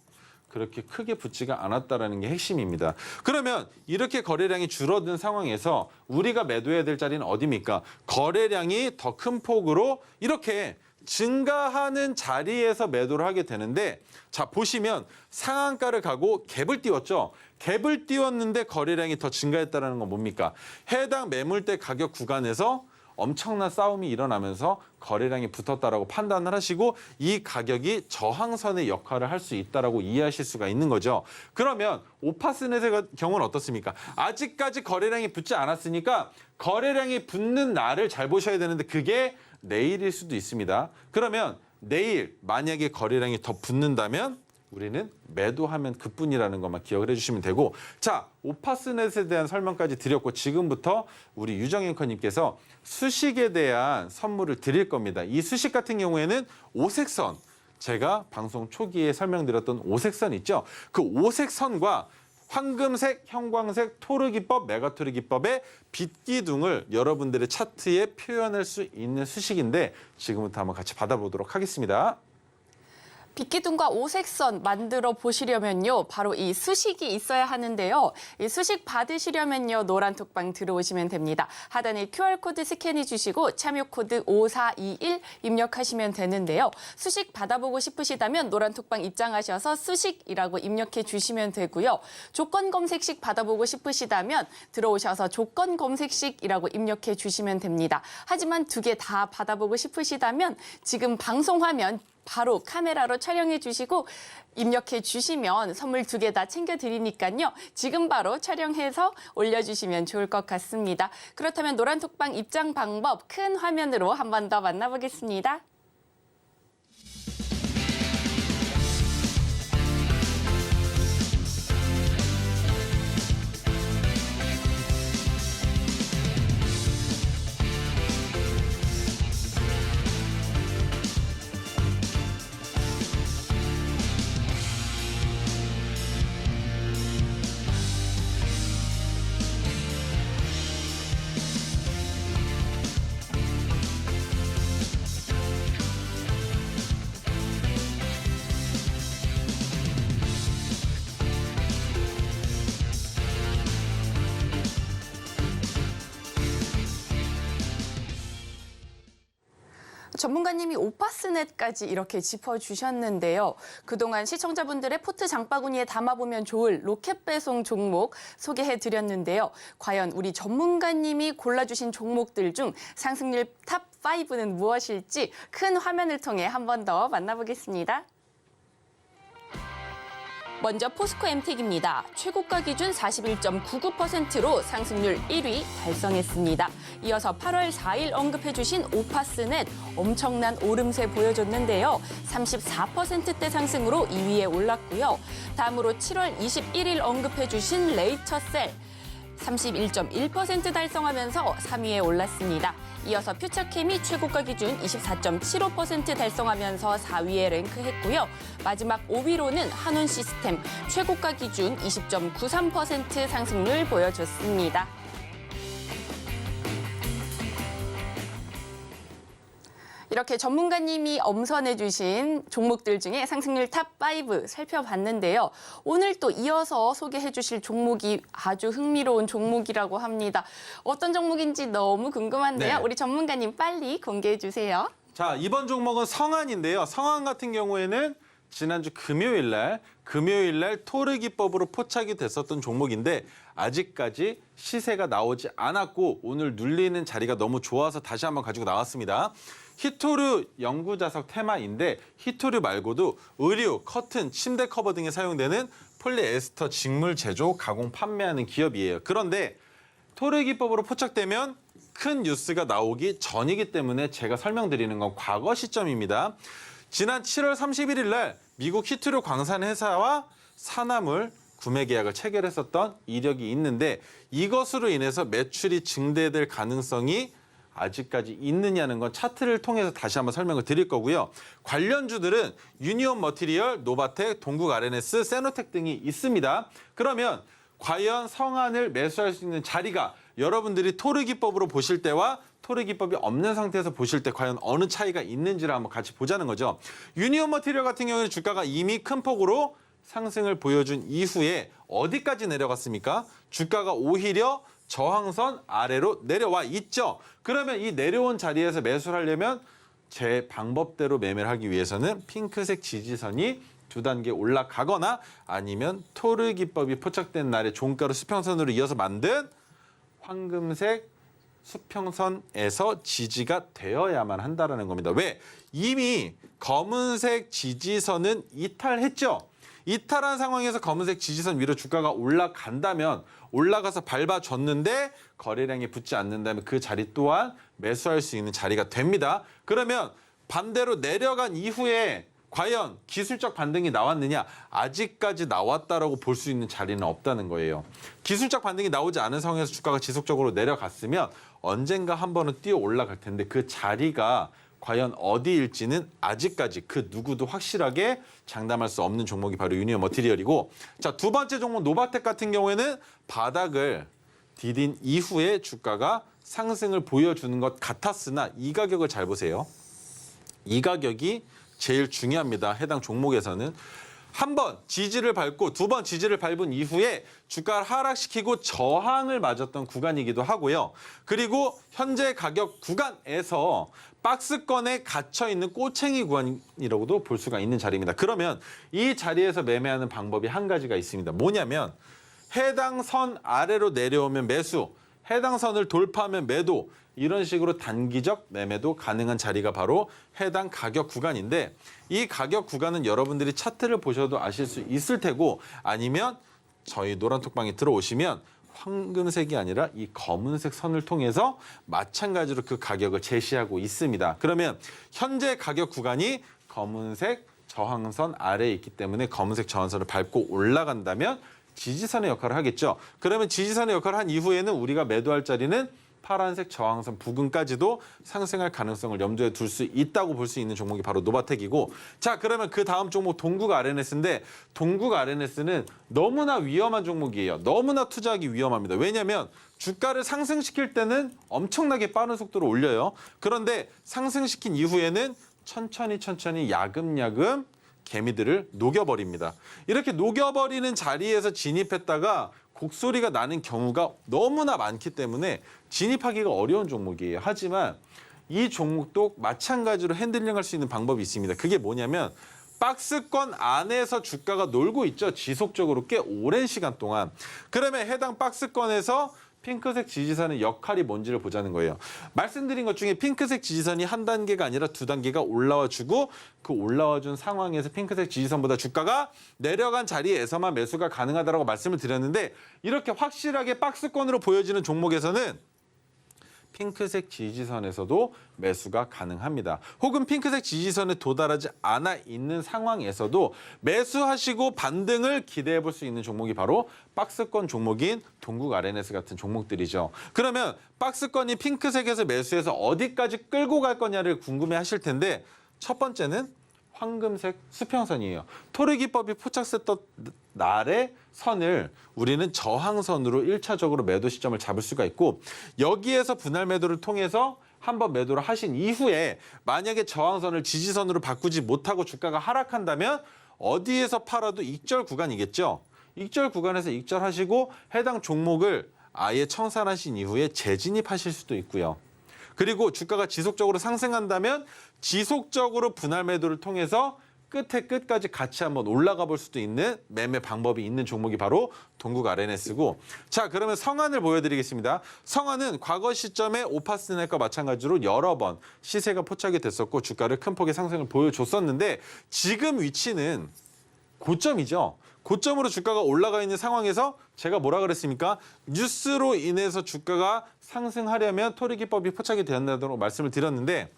그렇게 크게 붙지가 않았다라는 게 핵심입니다. 그러면 이렇게 거래량이 줄어든 상황에서 우리가 매도해야 될 자리는 어디입니까? 거래량이 더 큰 폭으로 이렇게 증가하는 자리에서 매도를 하게 되는데 자 보시면 상한가를 가고 갭을 띄웠죠. 갭을 띄웠는데 거래량이 더 증가했다는 건 뭡니까? 해당 매물대 가격 구간에서 엄청난 싸움이 일어나면서 거래량이 붙었다라고 판단을 하시고 이 가격이 저항선의 역할을 할 수 있다라고 이해하실 수가 있는 거죠. 그러면 오파스넷의 경우는 어떻습니까? 아직까지 거래량이 붙지 않았으니까 거래량이 붙는 날을 잘 보셔야 되는데 그게 내일일 수도 있습니다. 그러면 내일 만약에 거래량이 더 붙는다면 우리는 매도하면 그뿐이라는 것만 기억을 해주시면 되고 자 오파스넷에 대한 설명까지 드렸고 지금부터 우리 유정 앵커님께서 수식에 대한 선물을 드릴 겁니다. 이 수식 같은 경우에는 오색선 제가 방송 초기에 설명드렸던 오색선 있죠. 그 오색선과 황금색, 형광색, 토르기법, 메가토르기법의 빛기둥을 여러분들의 차트에 표현할 수 있는 수식인데 지금부터 한번 같이 받아보도록 하겠습니다. 빛기둥과 오색선 만들어 보시려면요. 바로 이 수식이 있어야 하는데요. 이 수식 받으시려면요. 노란톡방 들어오시면 됩니다. 하단에 QR코드 스캔해 주시고 참여코드 5421 입력하시면 되는데요. 수식 받아보고 싶으시다면 노란톡방 입장하셔서 수식이라고 입력해 주시면 되고요. 조건 검색식 받아보고 싶으시다면 들어오셔서 조건 검색식이라고 입력해 주시면 됩니다. 하지만 두 개 다 받아보고 싶으시다면 지금 방송 화면 바로 카메라로 촬영해 주시고 입력해 주시면 선물 두 개 다 챙겨 드리니까요. 지금 바로 촬영해서 올려주시면 좋을 것 같습니다. 그렇다면 노란톡방 입장 방법 큰 화면으로 한 번 더 만나보겠습니다. 전문가님이 오파스넷까지 이렇게 짚어주셨는데요. 그동안 시청자분들의 포트 장바구니에 담아보면 좋을 로켓 배송 종목 소개해드렸는데요. 과연 우리 전문가님이 골라주신 종목들 중 상승률 탑 5는 무엇일지 큰 화면을 통해 한 번 더 만나보겠습니다. 먼저 포스코 엠텍입니다. 최고가 기준 41.99%로 상승률 1위 달성했습니다. 이어서 8월 4일 언급해 주신 오파스넷 엄청난 오름세 보여줬는데요. 34%대 상승으로 2위에 올랐고요. 다음으로 7월 21일 언급해 주신 레이처셀 31.1% 달성하면서 3위에 올랐습니다. 이어서 퓨처캠이 최고가 기준 24.75% 달성하면서 4위에 랭크했고요. 마지막 5위로는 한온시스템 최고가 기준 20.93% 상승률 보여줬습니다. 이렇게 전문가님이 엄선해 주신 종목들 중에 상승률 탑5 살펴봤는데요. 오늘 또 이어서 소개해 주실 종목이 아주 흥미로운 종목이라고 합니다. 어떤 종목인지 너무 궁금한데요. 네. 우리 전문가님 빨리 공개해 주세요. 자, 이번 종목은 성안인데요. 성안 같은 경우에는 지난주 금요일 날 토르기법으로 포착이 됐었던 종목인데 아직까지 시세가 나오지 않았고 오늘 눌리는 자리가 너무 좋아서 다시 한번 가지고 나왔습니다. 히토류 영구자석 테마인데 히토류 말고도 의류, 커튼, 침대 커버 등에 사용되는 폴리에스터 직물 제조, 가공, 판매하는 기업이에요. 그런데 토르기법으로 포착되면 큰 뉴스가 나오기 전이기 때문에 제가 설명드리는 건 과거 시점입니다. 지난 7월 31일 날 미국 히토류 광산 회사와 산화물 구매 계약을 체결했었던 이력이 있는데 이것으로 인해서 매출이 증대될 가능성이 아직까지 있느냐는 건 차트를 통해서 다시 한번 설명을 드릴 거고요. 관련주들은 유니온 머티리얼, 노바텍, 동국 RNS, 세노텍 등이 있습니다. 그러면 과연 성안을 매수할 수 있는 자리가 여러분들이 토르 기법으로 보실 때와 토르 기법이 없는 상태에서 보실 때 과연 어느 차이가 있는지를 한번 같이 보자는 거죠. 유니온 머티리얼 같은 경우는 주가가 이미 큰 폭으로 상승을 보여준 이후에 어디까지 내려갔습니까? 주가가 오히려 저항선 아래로 내려와 있죠. 그러면 이 내려온 자리에서 매수를 하려면 제 방법대로 매매를 하기 위해서는 핑크색 지지선이 2단계 올라가거나 아니면 토르 기법이 포착된 날에 종가로 수평선으로 이어서 만든 황금색 수평선에서 지지가 되어야만 한다는 겁니다. 왜? 이미 검은색 지지선은 이탈했죠. 이탈한 상황에서 검은색 지지선 위로 주가가 올라간다면 올라가서 밟아줬는데 거래량이 붙지 않는다면 그 자리 또한 매수할 수 있는 자리가 됩니다. 그러면 반대로 내려간 이후에 과연 기술적 반등이 나왔느냐? 아직까지 나왔다라고 볼 수 있는 자리는 없다는 거예요. 기술적 반등이 나오지 않은 상황에서 주가가 지속적으로 내려갔으면 언젠가 한 번은 뛰어 올라갈 텐데 그 자리가 과연 어디일지는 아직까지 그 누구도 확실하게 장담할 수 없는 종목이 바로 유니온 머티리얼이고, 자, 두 번째 종목 노바텍 같은 경우에는 바닥을 디딘 이후에 주가가 상승을 보여주는 것 같았으나 이 가격을 잘 보세요. 이 가격이 제일 중요합니다. 해당 종목에서는. 한 번 지지를 밟고 두 번 지지를 밟은 이후에 주가를 하락시키고 저항을 맞았던 구간이기도 하고요. 그리고 현재 가격 구간에서 박스권에 갇혀있는 꼬챙이 구간이라고도 볼 수가 있는 자리입니다. 그러면 이 자리에서 매매하는 방법이 한 가지가 있습니다. 뭐냐면 해당 선 아래로 내려오면 매수, 해당 선을 돌파하면 매도, 이런 식으로 단기적 매매도 가능한 자리가 바로 해당 가격 구간인데, 이 가격 구간은 여러분들이 차트를 보셔도 아실 수 있을 테고, 아니면 저희 노란톡방에 들어오시면 황금색이 아니라 이 검은색 선을 통해서 마찬가지로 그 가격을 제시하고 있습니다. 그러면 현재 가격 구간이 검은색 저항선 아래에 있기 때문에 검은색 저항선을 밟고 올라간다면 지지선의 역할을 하겠죠. 그러면 지지선의 역할을 한 이후에는 우리가 매도할 자리는 파란색 저항선 부근까지도 상승할 가능성을 염두에 둘 수 있다고 볼 수 있는 종목이 바로 노바텍이고, 자, 그러면 그 다음 종목 동국 RNS인데, 동국 RNS는 너무나 위험한 종목이에요. 너무나 투자하기 위험합니다. 왜냐하면 주가를 상승시킬 때는 엄청나게 빠른 속도로 올려요. 그런데 상승시킨 이후에는 천천히 야금야금 개미들을 녹여버립니다. 이렇게 녹여버리는 자리에서 진입했다가 곡소리가 나는 경우가 너무나 많기 때문에 진입하기가 어려운 종목이에요. 하지만 이 종목도 마찬가지로 핸들링할 수 있는 방법이 있습니다. 그게 뭐냐면 박스권 안에서 주가가 놀고 있죠. 지속적으로 꽤 오랜 시간 동안. 그러면 해당 박스권에서 핑크색 지지선의 역할이 뭔지를 보자는 거예요. 말씀드린 것 중에 핑크색 지지선이 한 단계가 아니라 두 단계가 올라와주고, 그 올라와준 상황에서 핑크색 지지선보다 주가가 내려간 자리에서만 매수가 가능하다고 말씀을 드렸는데, 이렇게 확실하게 박스권으로 보여지는 종목에서는 핑크색 지지선에서도 매수가 가능합니다. 혹은 핑크색 지지선에 도달하지 않아 있는 상황에서도 매수하시고 반등을 기대해 볼 수 있는 종목이 바로 박스권 종목인 동국 RNS 같은 종목들이죠. 그러면 박스권이 핑크색에서 매수해서 어디까지 끌고 갈 거냐를 궁금해 하실 텐데, 첫 번째는 황금색 수평선이에요. 토르 기법이 포착했던 날의 선을 우리는 저항선으로 1차적으로 매도 시점을 잡을 수가 있고, 여기에서 분할 매도를 통해서 한번 매도를 하신 이후에 만약에 저항선을 지지선으로 바꾸지 못하고 주가가 하락한다면 어디에서 팔아도 익절 구간이겠죠. 익절 구간에서 익절하시고 해당 종목을 아예 청산하신 이후에 재진입하실 수도 있고요. 그리고 주가가 지속적으로 상승한다면 지속적으로 분할 매도를 통해서 끝에 끝까지 같이 한번 올라가 볼 수도 있는 매매 방법이 있는 종목이 바로 동국 RNS고, 자, 그러면 성안을 보여드리겠습니다. 성안은 과거 시점에 오파스넷과 마찬가지로 여러 번 시세가 포착이 됐었고 주가를 큰 폭의 상승을 보여줬었는데, 지금 위치는 고점이죠. 고점으로 주가가 올라가 있는 상황에서 제가 뭐라 그랬습니까? 뉴스로 인해서 주가가 상승하려면 토르 기법이 포착이 되었다고 말씀을 드렸는데,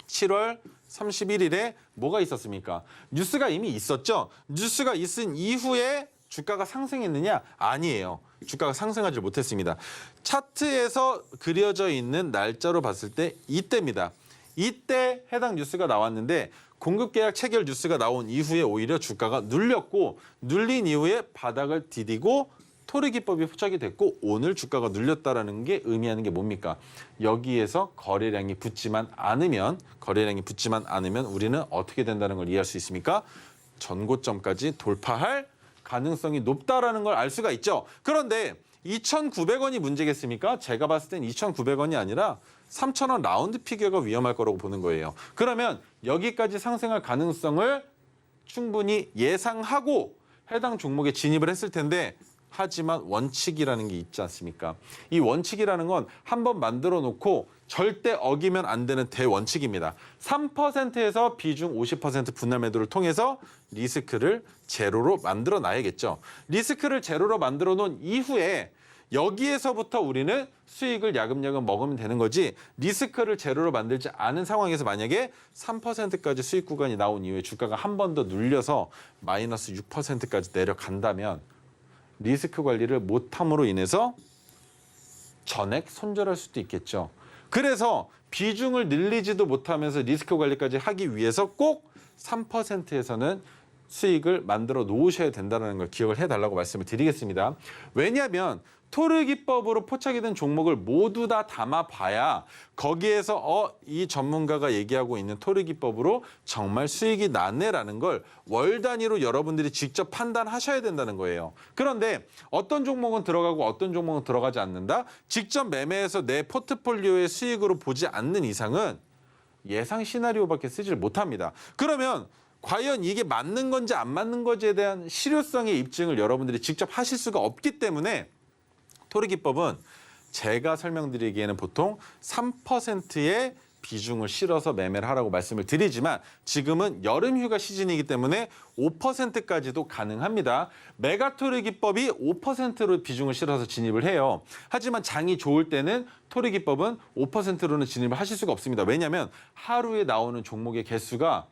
7월 31일에 뭐가 있었습니까? 뉴스가 이미 있었죠. 뉴스가 있은 이후에 주가가 상승했느냐? 아니에요. 주가가 상승하지 못했습니다. 차트에서 그려져 있는 날짜로 봤을 때 이때입니다. 이때 해당 뉴스가 나왔는데 공급 계약 체결 뉴스가 나온 이후에 오히려 주가가 눌렸고 눌린 이후에 바닥을 디디고 토르 기법이 포착이 됐고 오늘 주가가 눌렸다라는 게 의미하는 게 뭡니까? 여기에서 거래량이 붙지만 않으면 우리는 어떻게 된다는 걸 이해할 수 있습니까? 전고점까지 돌파할 가능성이 높다라는 걸 알 수가 있죠. 그런데 2,900원이 문제겠습니까? 제가 봤을 땐 2,900원이 아니라 3,000원 라운드 피겨가 위험할 거라고 보는 거예요. 그러면 여기까지 상승할 가능성을 충분히 예상하고 해당 종목에 진입을 했을 텐데 하지만 원칙이라는 게 있지 않습니까? 이 원칙이라는 건 한번 만들어 놓고 절대 어기면 안 되는 대원칙입니다. 3%에서 비중 50% 분할 매도를 통해서 리스크를 제로로 만들어 놔야겠죠. 리스크를 제로로 만들어 놓은 이후에 여기에서부터 우리는 수익을 야금야금 먹으면 되는 거지 리스크를 제로로 만들지 않은 상황에서 만약에 3%까지 수익 구간이 나온 이후에 주가가 한 번 더 눌려서 마이너스 6%까지 내려간다면 리스크 관리를 못함으로 인해서 전액 손절할 수도 있겠죠. 그래서 비중을 늘리지도 못하면서 리스크 관리까지 하기 위해서 꼭 3%에서는 수익을 만들어 놓으셔야 된다는 걸 기억을 해달라고 말씀을 드리겠습니다. 왜냐하면 토르 기법으로 포착이 된 종목을 모두 다 담아봐야 거기에서 이 전문가가 얘기하고 있는 토르 기법으로 정말 수익이 나네라는 걸 월 단위로 여러분들이 직접 판단하셔야 된다는 거예요. 그런데 어떤 종목은 들어가고 어떤 종목은 들어가지 않는다? 직접 매매해서 내 포트폴리오의 수익으로 보지 않는 이상은 예상 시나리오밖에 쓰질 못합니다. 그러면 과연 이게 맞는 건지 안 맞는 건지에 대한 실효성의 입증을 여러분들이 직접 하실 수가 없기 때문에 토르 기법은 제가 설명드리기에는 보통 3%의 비중을 실어서 매매를 하라고 말씀을 드리지만 지금은 여름 휴가 시즌이기 때문에 5%까지도 가능합니다. 메가토르 기법이 5%로 비중을 실어서 진입을 해요. 하지만 장이 좋을 때는 토르 기법은 5%로는 진입을 하실 수가 없습니다. 왜냐하면 하루에 나오는 종목의 개수가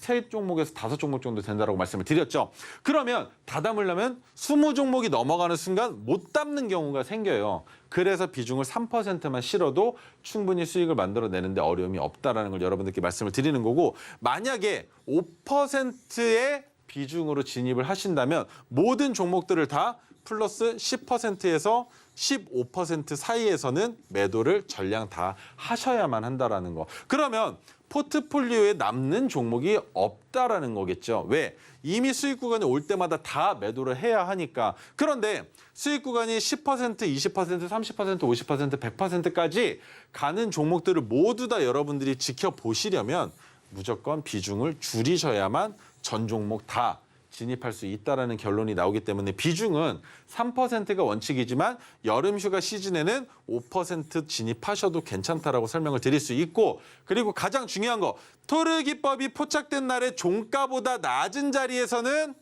3종목에서 5종목 정도 된다고 말씀을 드렸죠. 그러면 다 담으려면 20종목이 넘어가는 순간 못 담는 경우가 생겨요. 그래서 비중을 3%만 실어도 충분히 수익을 만들어내는데 어려움이 없다는 걸 여러분들께 말씀을 드리는 거고 만약에 5%의 비중으로 진입을 하신다면 모든 종목들을 다 플러스 10%에서 15% 사이에서는 매도를 전량 다 하셔야만 한다라는 거. 그러면 포트폴리오에 남는 종목이 없다라는 거겠죠. 왜? 이미 수익 구간이 올 때마다 다 매도를 해야 하니까. 그런데 수익 구간이 10%, 20%, 30%, 50%, 100%까지 가는 종목들을 모두 다 여러분들이 지켜보시려면 무조건 비중을 줄이셔야만 전 종목 다 진입할 수 있다라는 결론이 나오기 때문에 비중은 3%가 원칙이지만 여름 휴가 시즌에는 5% 진입하셔도 괜찮다라고 설명을 드릴 수 있고 그리고 가장 중요한 거 토르 기법이 포착된 날에 종가보다 낮은 자리에서는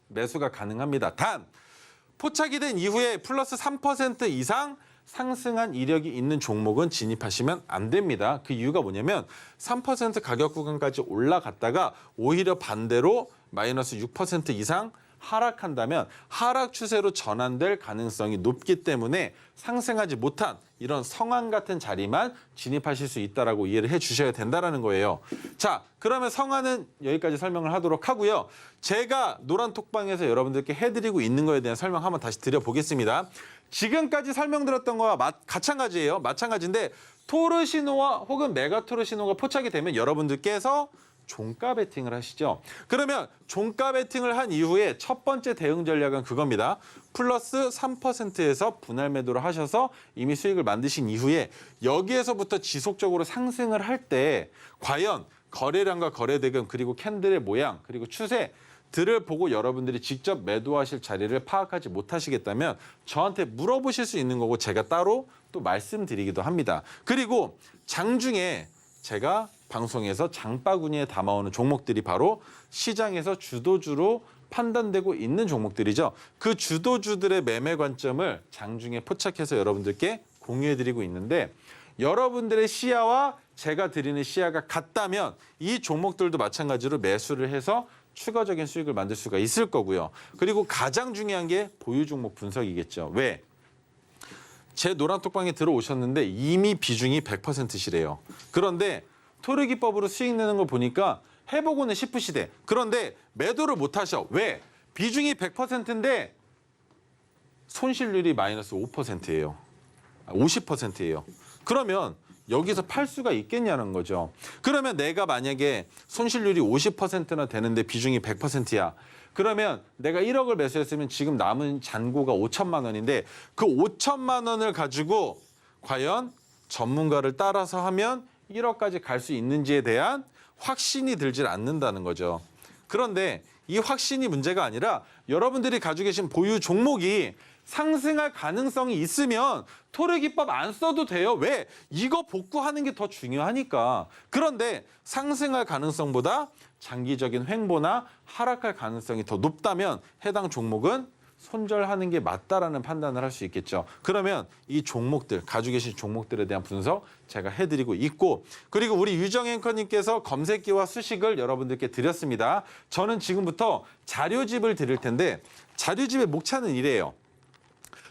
매수가 가능합니다. 단 포착이 된 이후에 플러스 3% 이상 상승한 이력이 있는 종목은 진입하시면 안 됩니다. 그 이유가 뭐냐면 3% 가격 구간까지 올라갔다가 오히려 반대로 마이너스 6% 이상 하락한다면 하락 추세로 전환될 가능성이 높기 때문에 상승하지 못한 이런 성황 같은 자리만 진입하실 수 있다라고 이해를 해 주셔야 된다는 거예요. 자, 그러면 성황은 여기까지 설명을 하도록 하고요. 제가 노란 톡방에서 여러분들께 해드리고 있는 거에 대한 설명 한번 다시 드려보겠습니다. 지금까지 설명드렸던 거와 마찬가지예요. 마찬가지인데 토르 신호와 혹은 메가토르 신호가 포착이 되면 여러분들께서 종가 베팅을 하시죠. 그러면 종가 베팅을 한 이후에 첫 번째 대응 전략은 그겁니다. 플러스 3%에서 분할 매도를 하셔서 이미 수익을 만드신 이후에 여기에서부터 지속적으로 상승을 할 때 과연 거래량과 거래대금 그리고 캔들의 모양 그리고 추세들을 보고 여러분들이 직접 매도하실 자리를 파악하지 못하시겠다면 저한테 물어보실 수 있는 거고 제가 따로 또 말씀드리기도 합니다. 그리고 장중에 제가 방송에서 장바구니에 담아오는 종목들이 바로 시장에서 주도주로 판단되고 있는 종목들이죠. 그 주도주들의 매매 관점을 장중에 포착해서 여러분들께 공유해드리고 있는데 여러분들의 시야와 제가 드리는 시야가 같다면 이 종목들도 마찬가지로 매수를 해서 추가적인 수익을 만들 수가 있을 거고요. 그리고 가장 중요한 게 보유 종목 분석이겠죠. 왜? 제 노란톡방에 들어오셨는데 이미 비중이 100%시래요. 그런데 토르기법으로 수익 내는 걸 보니까 해보고는 싶으시대. 그런데 매도를 못 하셔. 왜? 비중이 100%인데 손실률이 마이너스 5%예요. 50%예요. 그러면 여기서 팔 수가 있겠냐는 거죠. 그러면 내가 만약에 손실률이 50%나 되는데 비중이 100%야. 그러면 내가 1억을 매수했으면 지금 남은 잔고가 5천만 원인데 그 5천만 원을 가지고 과연 전문가를 따라서 하면 1억까지 갈 수 있는지에 대한 확신이 들질 않는다는 거죠. 그런데 이 확신이 문제가 아니라 여러분들이 가지고 계신 보유 종목이 상승할 가능성이 있으면 토르기법 안 써도 돼요. 왜? 이거 복구하는 게 더 중요하니까. 그런데 상승할 가능성보다 장기적인 횡보나 하락할 가능성이 더 높다면 해당 종목은 손절하는 게 맞다라는 판단을 할 수 있겠죠. 그러면 이 종목들, 가지고 계신 종목들에 대한 분석 제가 해드리고 있고, 그리고 우리 유정 앵커님께서 검색기와 수식을 여러분들께 드렸습니다. 저는 지금부터 자료집을 드릴 텐데 자료집의 목차는 이래요.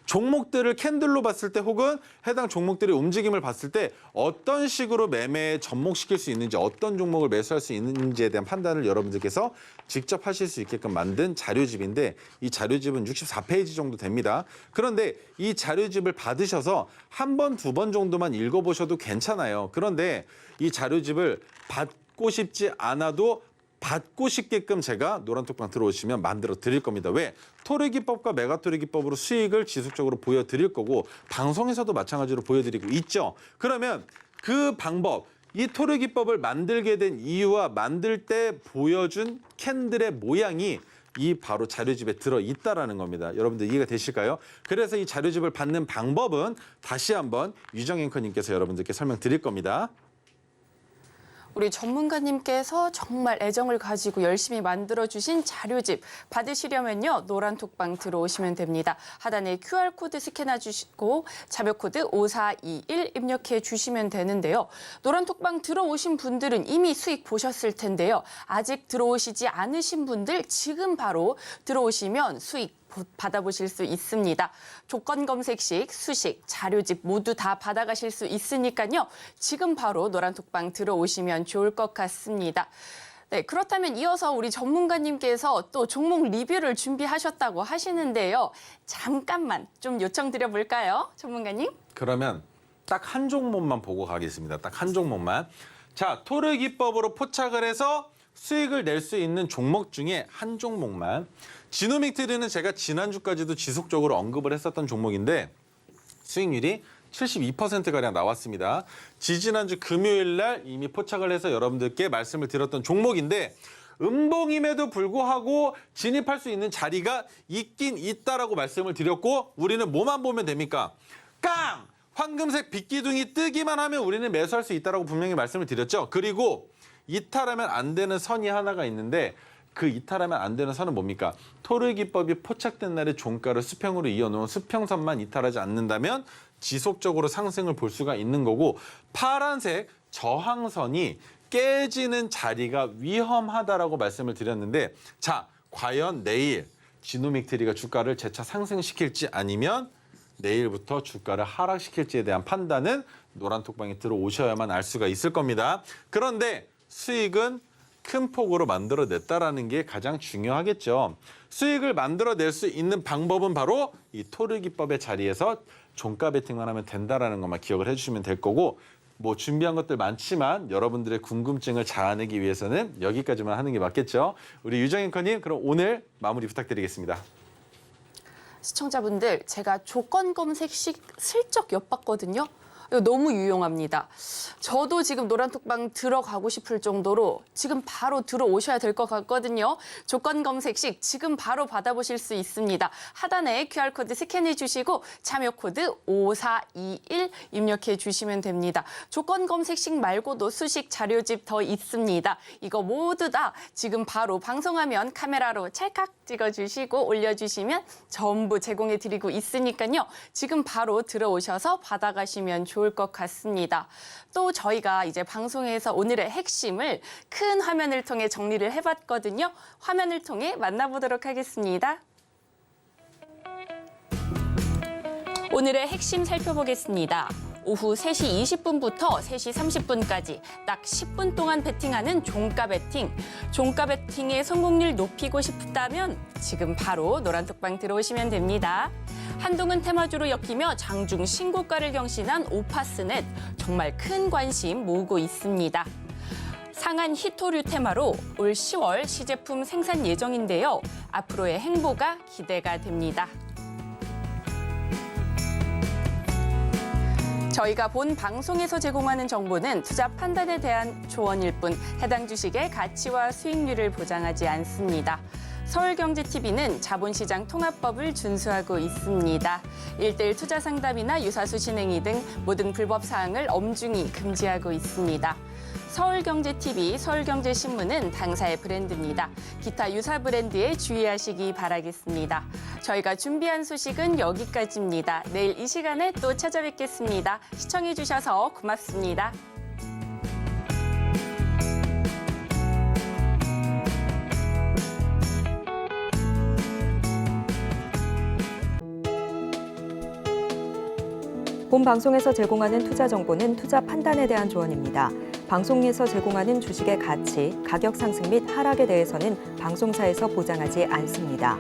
종목들을 캔들로 봤을 때 혹은 해당 종목들의 움직임을 봤을 때 어떤 식으로 매매에 접목시킬 수 있는지, 어떤 종목을 매수할 수 있는지에 대한 판단을 여러분들께서 직접 하실 수 있게끔 만든 자료집인데 이 자료집은 64페이지 정도 됩니다. 그런데 이 자료집을 받으셔서 한 번, 두 번 정도만 읽어보셔도 괜찮아요. 그런데 이 자료집을 받고 싶지 않아도 받고 싶게끔 제가 노란톡방 들어오시면 만들어 드릴 겁니다. 왜? 토르기법과 메가토르기법으로 수익을 지속적으로 보여드릴 거고 방송에서도 마찬가지로 보여드리고 있죠. 그러면 그 방법, 이 토르기법을 만들게 된 이유와 만들 때 보여준 캔들의 모양이 이 바로 자료집에 들어있다라는 겁니다. 여러분들 이해가 되실까요? 그래서 이 자료집을 받는 방법은 다시 한번 유정 앵커님께서 여러분들께 설명드릴 겁니다. 우리 전문가님께서 정말 애정을 가지고 열심히 만들어주신 자료집 받으시려면요. 노란톡방 들어오시면 됩니다. 하단에 QR코드 스캔해 주시고 자료코드 5421 입력해 주시면 되는데요. 노란톡방 들어오신 분들은 이미 수익 보셨을 텐데요. 아직 들어오시지 않으신 분들 지금 바로 들어오시면 수익 받아보실 수 있습니다. 조건 검색식, 수식, 자료집 모두 다 받아가실 수 있으니까요. 지금 바로 노란톡방 들어오시면 좋을 것 같습니다. 네, 그렇다면 이어서 우리 전문가님께서 또 종목 리뷰를 준비하셨다고 하시는데요. 잠깐만 좀 요청드려볼까요, 전문가님? 그러면 딱 한 종목만 보고 가겠습니다. 딱 한 종목만. 자, 토르기법으로 포착을 해서 수익을 낼 수 있는 종목 중에 한 종목만. 지노믹트리는 제가 지난주까지도 지속적으로 언급을 했었던 종목인데 수익률이 72%가량 나왔습니다. 지지난주 금요일 날 이미 포착을 해서 여러분들께 말씀을 드렸던 종목인데 음봉임에도 불구하고 진입할 수 있는 자리가 있긴 있다라고 말씀을 드렸고 우리는 뭐만 보면 됩니까? 깡! 황금색 빗기둥이 뜨기만 하면 우리는 매수할 수 있다라고 분명히 말씀을 드렸죠. 그리고 이탈하면 안 되는 선이 하나가 있는데 그 이탈하면 안 되는 선은 뭡니까? 토르기법이 포착된 날에 종가를 수평으로 이어놓은 수평선만 이탈하지 않는다면 지속적으로 상승을 볼 수가 있는 거고 파란색 저항선이 깨지는 자리가 위험하다라고 말씀을 드렸는데 자, 과연 내일 지노믹트리가 주가를 재차 상승시킬지 아니면 내일부터 주가를 하락시킬지에 대한 판단은 노란톡방에 들어오셔야만 알 수가 있을 겁니다. 그런데 수익은 큰 폭으로 만들어냈다라는 게 가장 중요하겠죠. 수익을 만들어낼 수 있는 방법은 바로 이 토르기법의 자리에서 종가 베팅만 하면 된다라는 것만 기억을 해주시면 될 거고 뭐 준비한 것들 많지만 여러분들의 궁금증을 자아내기 위해서는 여기까지만 하는 게 맞겠죠. 우리 유정 앵커님 그럼 오늘 마무리 부탁드리겠습니다. 시청자분들 제가 조건 검색식 슬쩍 엿봤거든요. 이거 너무 유용합니다. 저도 지금 노란톡방 들어가고 싶을 정도로 지금 바로 들어오셔야 될 것 같거든요. 조건 검색식 지금 바로 받아보실 수 있습니다. 하단에 QR코드 스캔해 주시고 참여 코드 5421 입력해 주시면 됩니다. 조건 검색식 말고도 수식 자료집 더 있습니다. 이거 모두 다 지금 바로 방송하면 카메라로 찰칵 찍어주시고 올려주시면 전부 제공해 드리고 있으니까요. 지금 바로 들어오셔서 받아가시면 좋을 좋을 것 같습니다. 또 저희가 이제 방송에서 오늘의 핵심을 큰 화면을 통해 정리를 해봤거든요. 화면을 통해 만나보도록 하겠습니다. 오늘의 핵심 살펴보겠습니다. 오후 3시 20분부터 3시 30분까지 딱 10분 동안 배팅하는 종가 배팅. 종가 배팅의 성공률 높이고 싶다면 지금 바로 노란톡방 들어오시면 됩니다. 한동훈 테마주로 엮이며 장중 신고가를 경신한 오파스넷. 정말 큰 관심 모으고 있습니다. 상한 히토류 테마로 올 10월 시제품 생산 예정인데요. 앞으로의 행보가 기대가 됩니다. 저희가 본 방송에서 제공하는 정보는 투자 판단에 대한 조언일 뿐 해당 주식의 가치와 수익률을 보장하지 않습니다. 서울경제TV는 자본시장 통합법을 준수하고 있습니다. 1:1 투자 상담이나 유사수 진행이 등 모든 불법 사항을 엄중히 금지하고 있습니다. 서울경제TV, 서울경제신문은 당사의 브랜드입니다. 기타 유사 브랜드에 주의하시기 바라겠습니다. 저희가 준비한 소식은 여기까지입니다. 내일 이 시간에 또 찾아뵙겠습니다. 시청해주셔서 고맙습니다. 본 방송에서 제공하는 투자 정보는 투자 판단에 대한 조언입니다. 방송에서 제공하는 주식의 가치, 가격 상승 및 하락에 대해서는 방송사에서 보장하지 않습니다.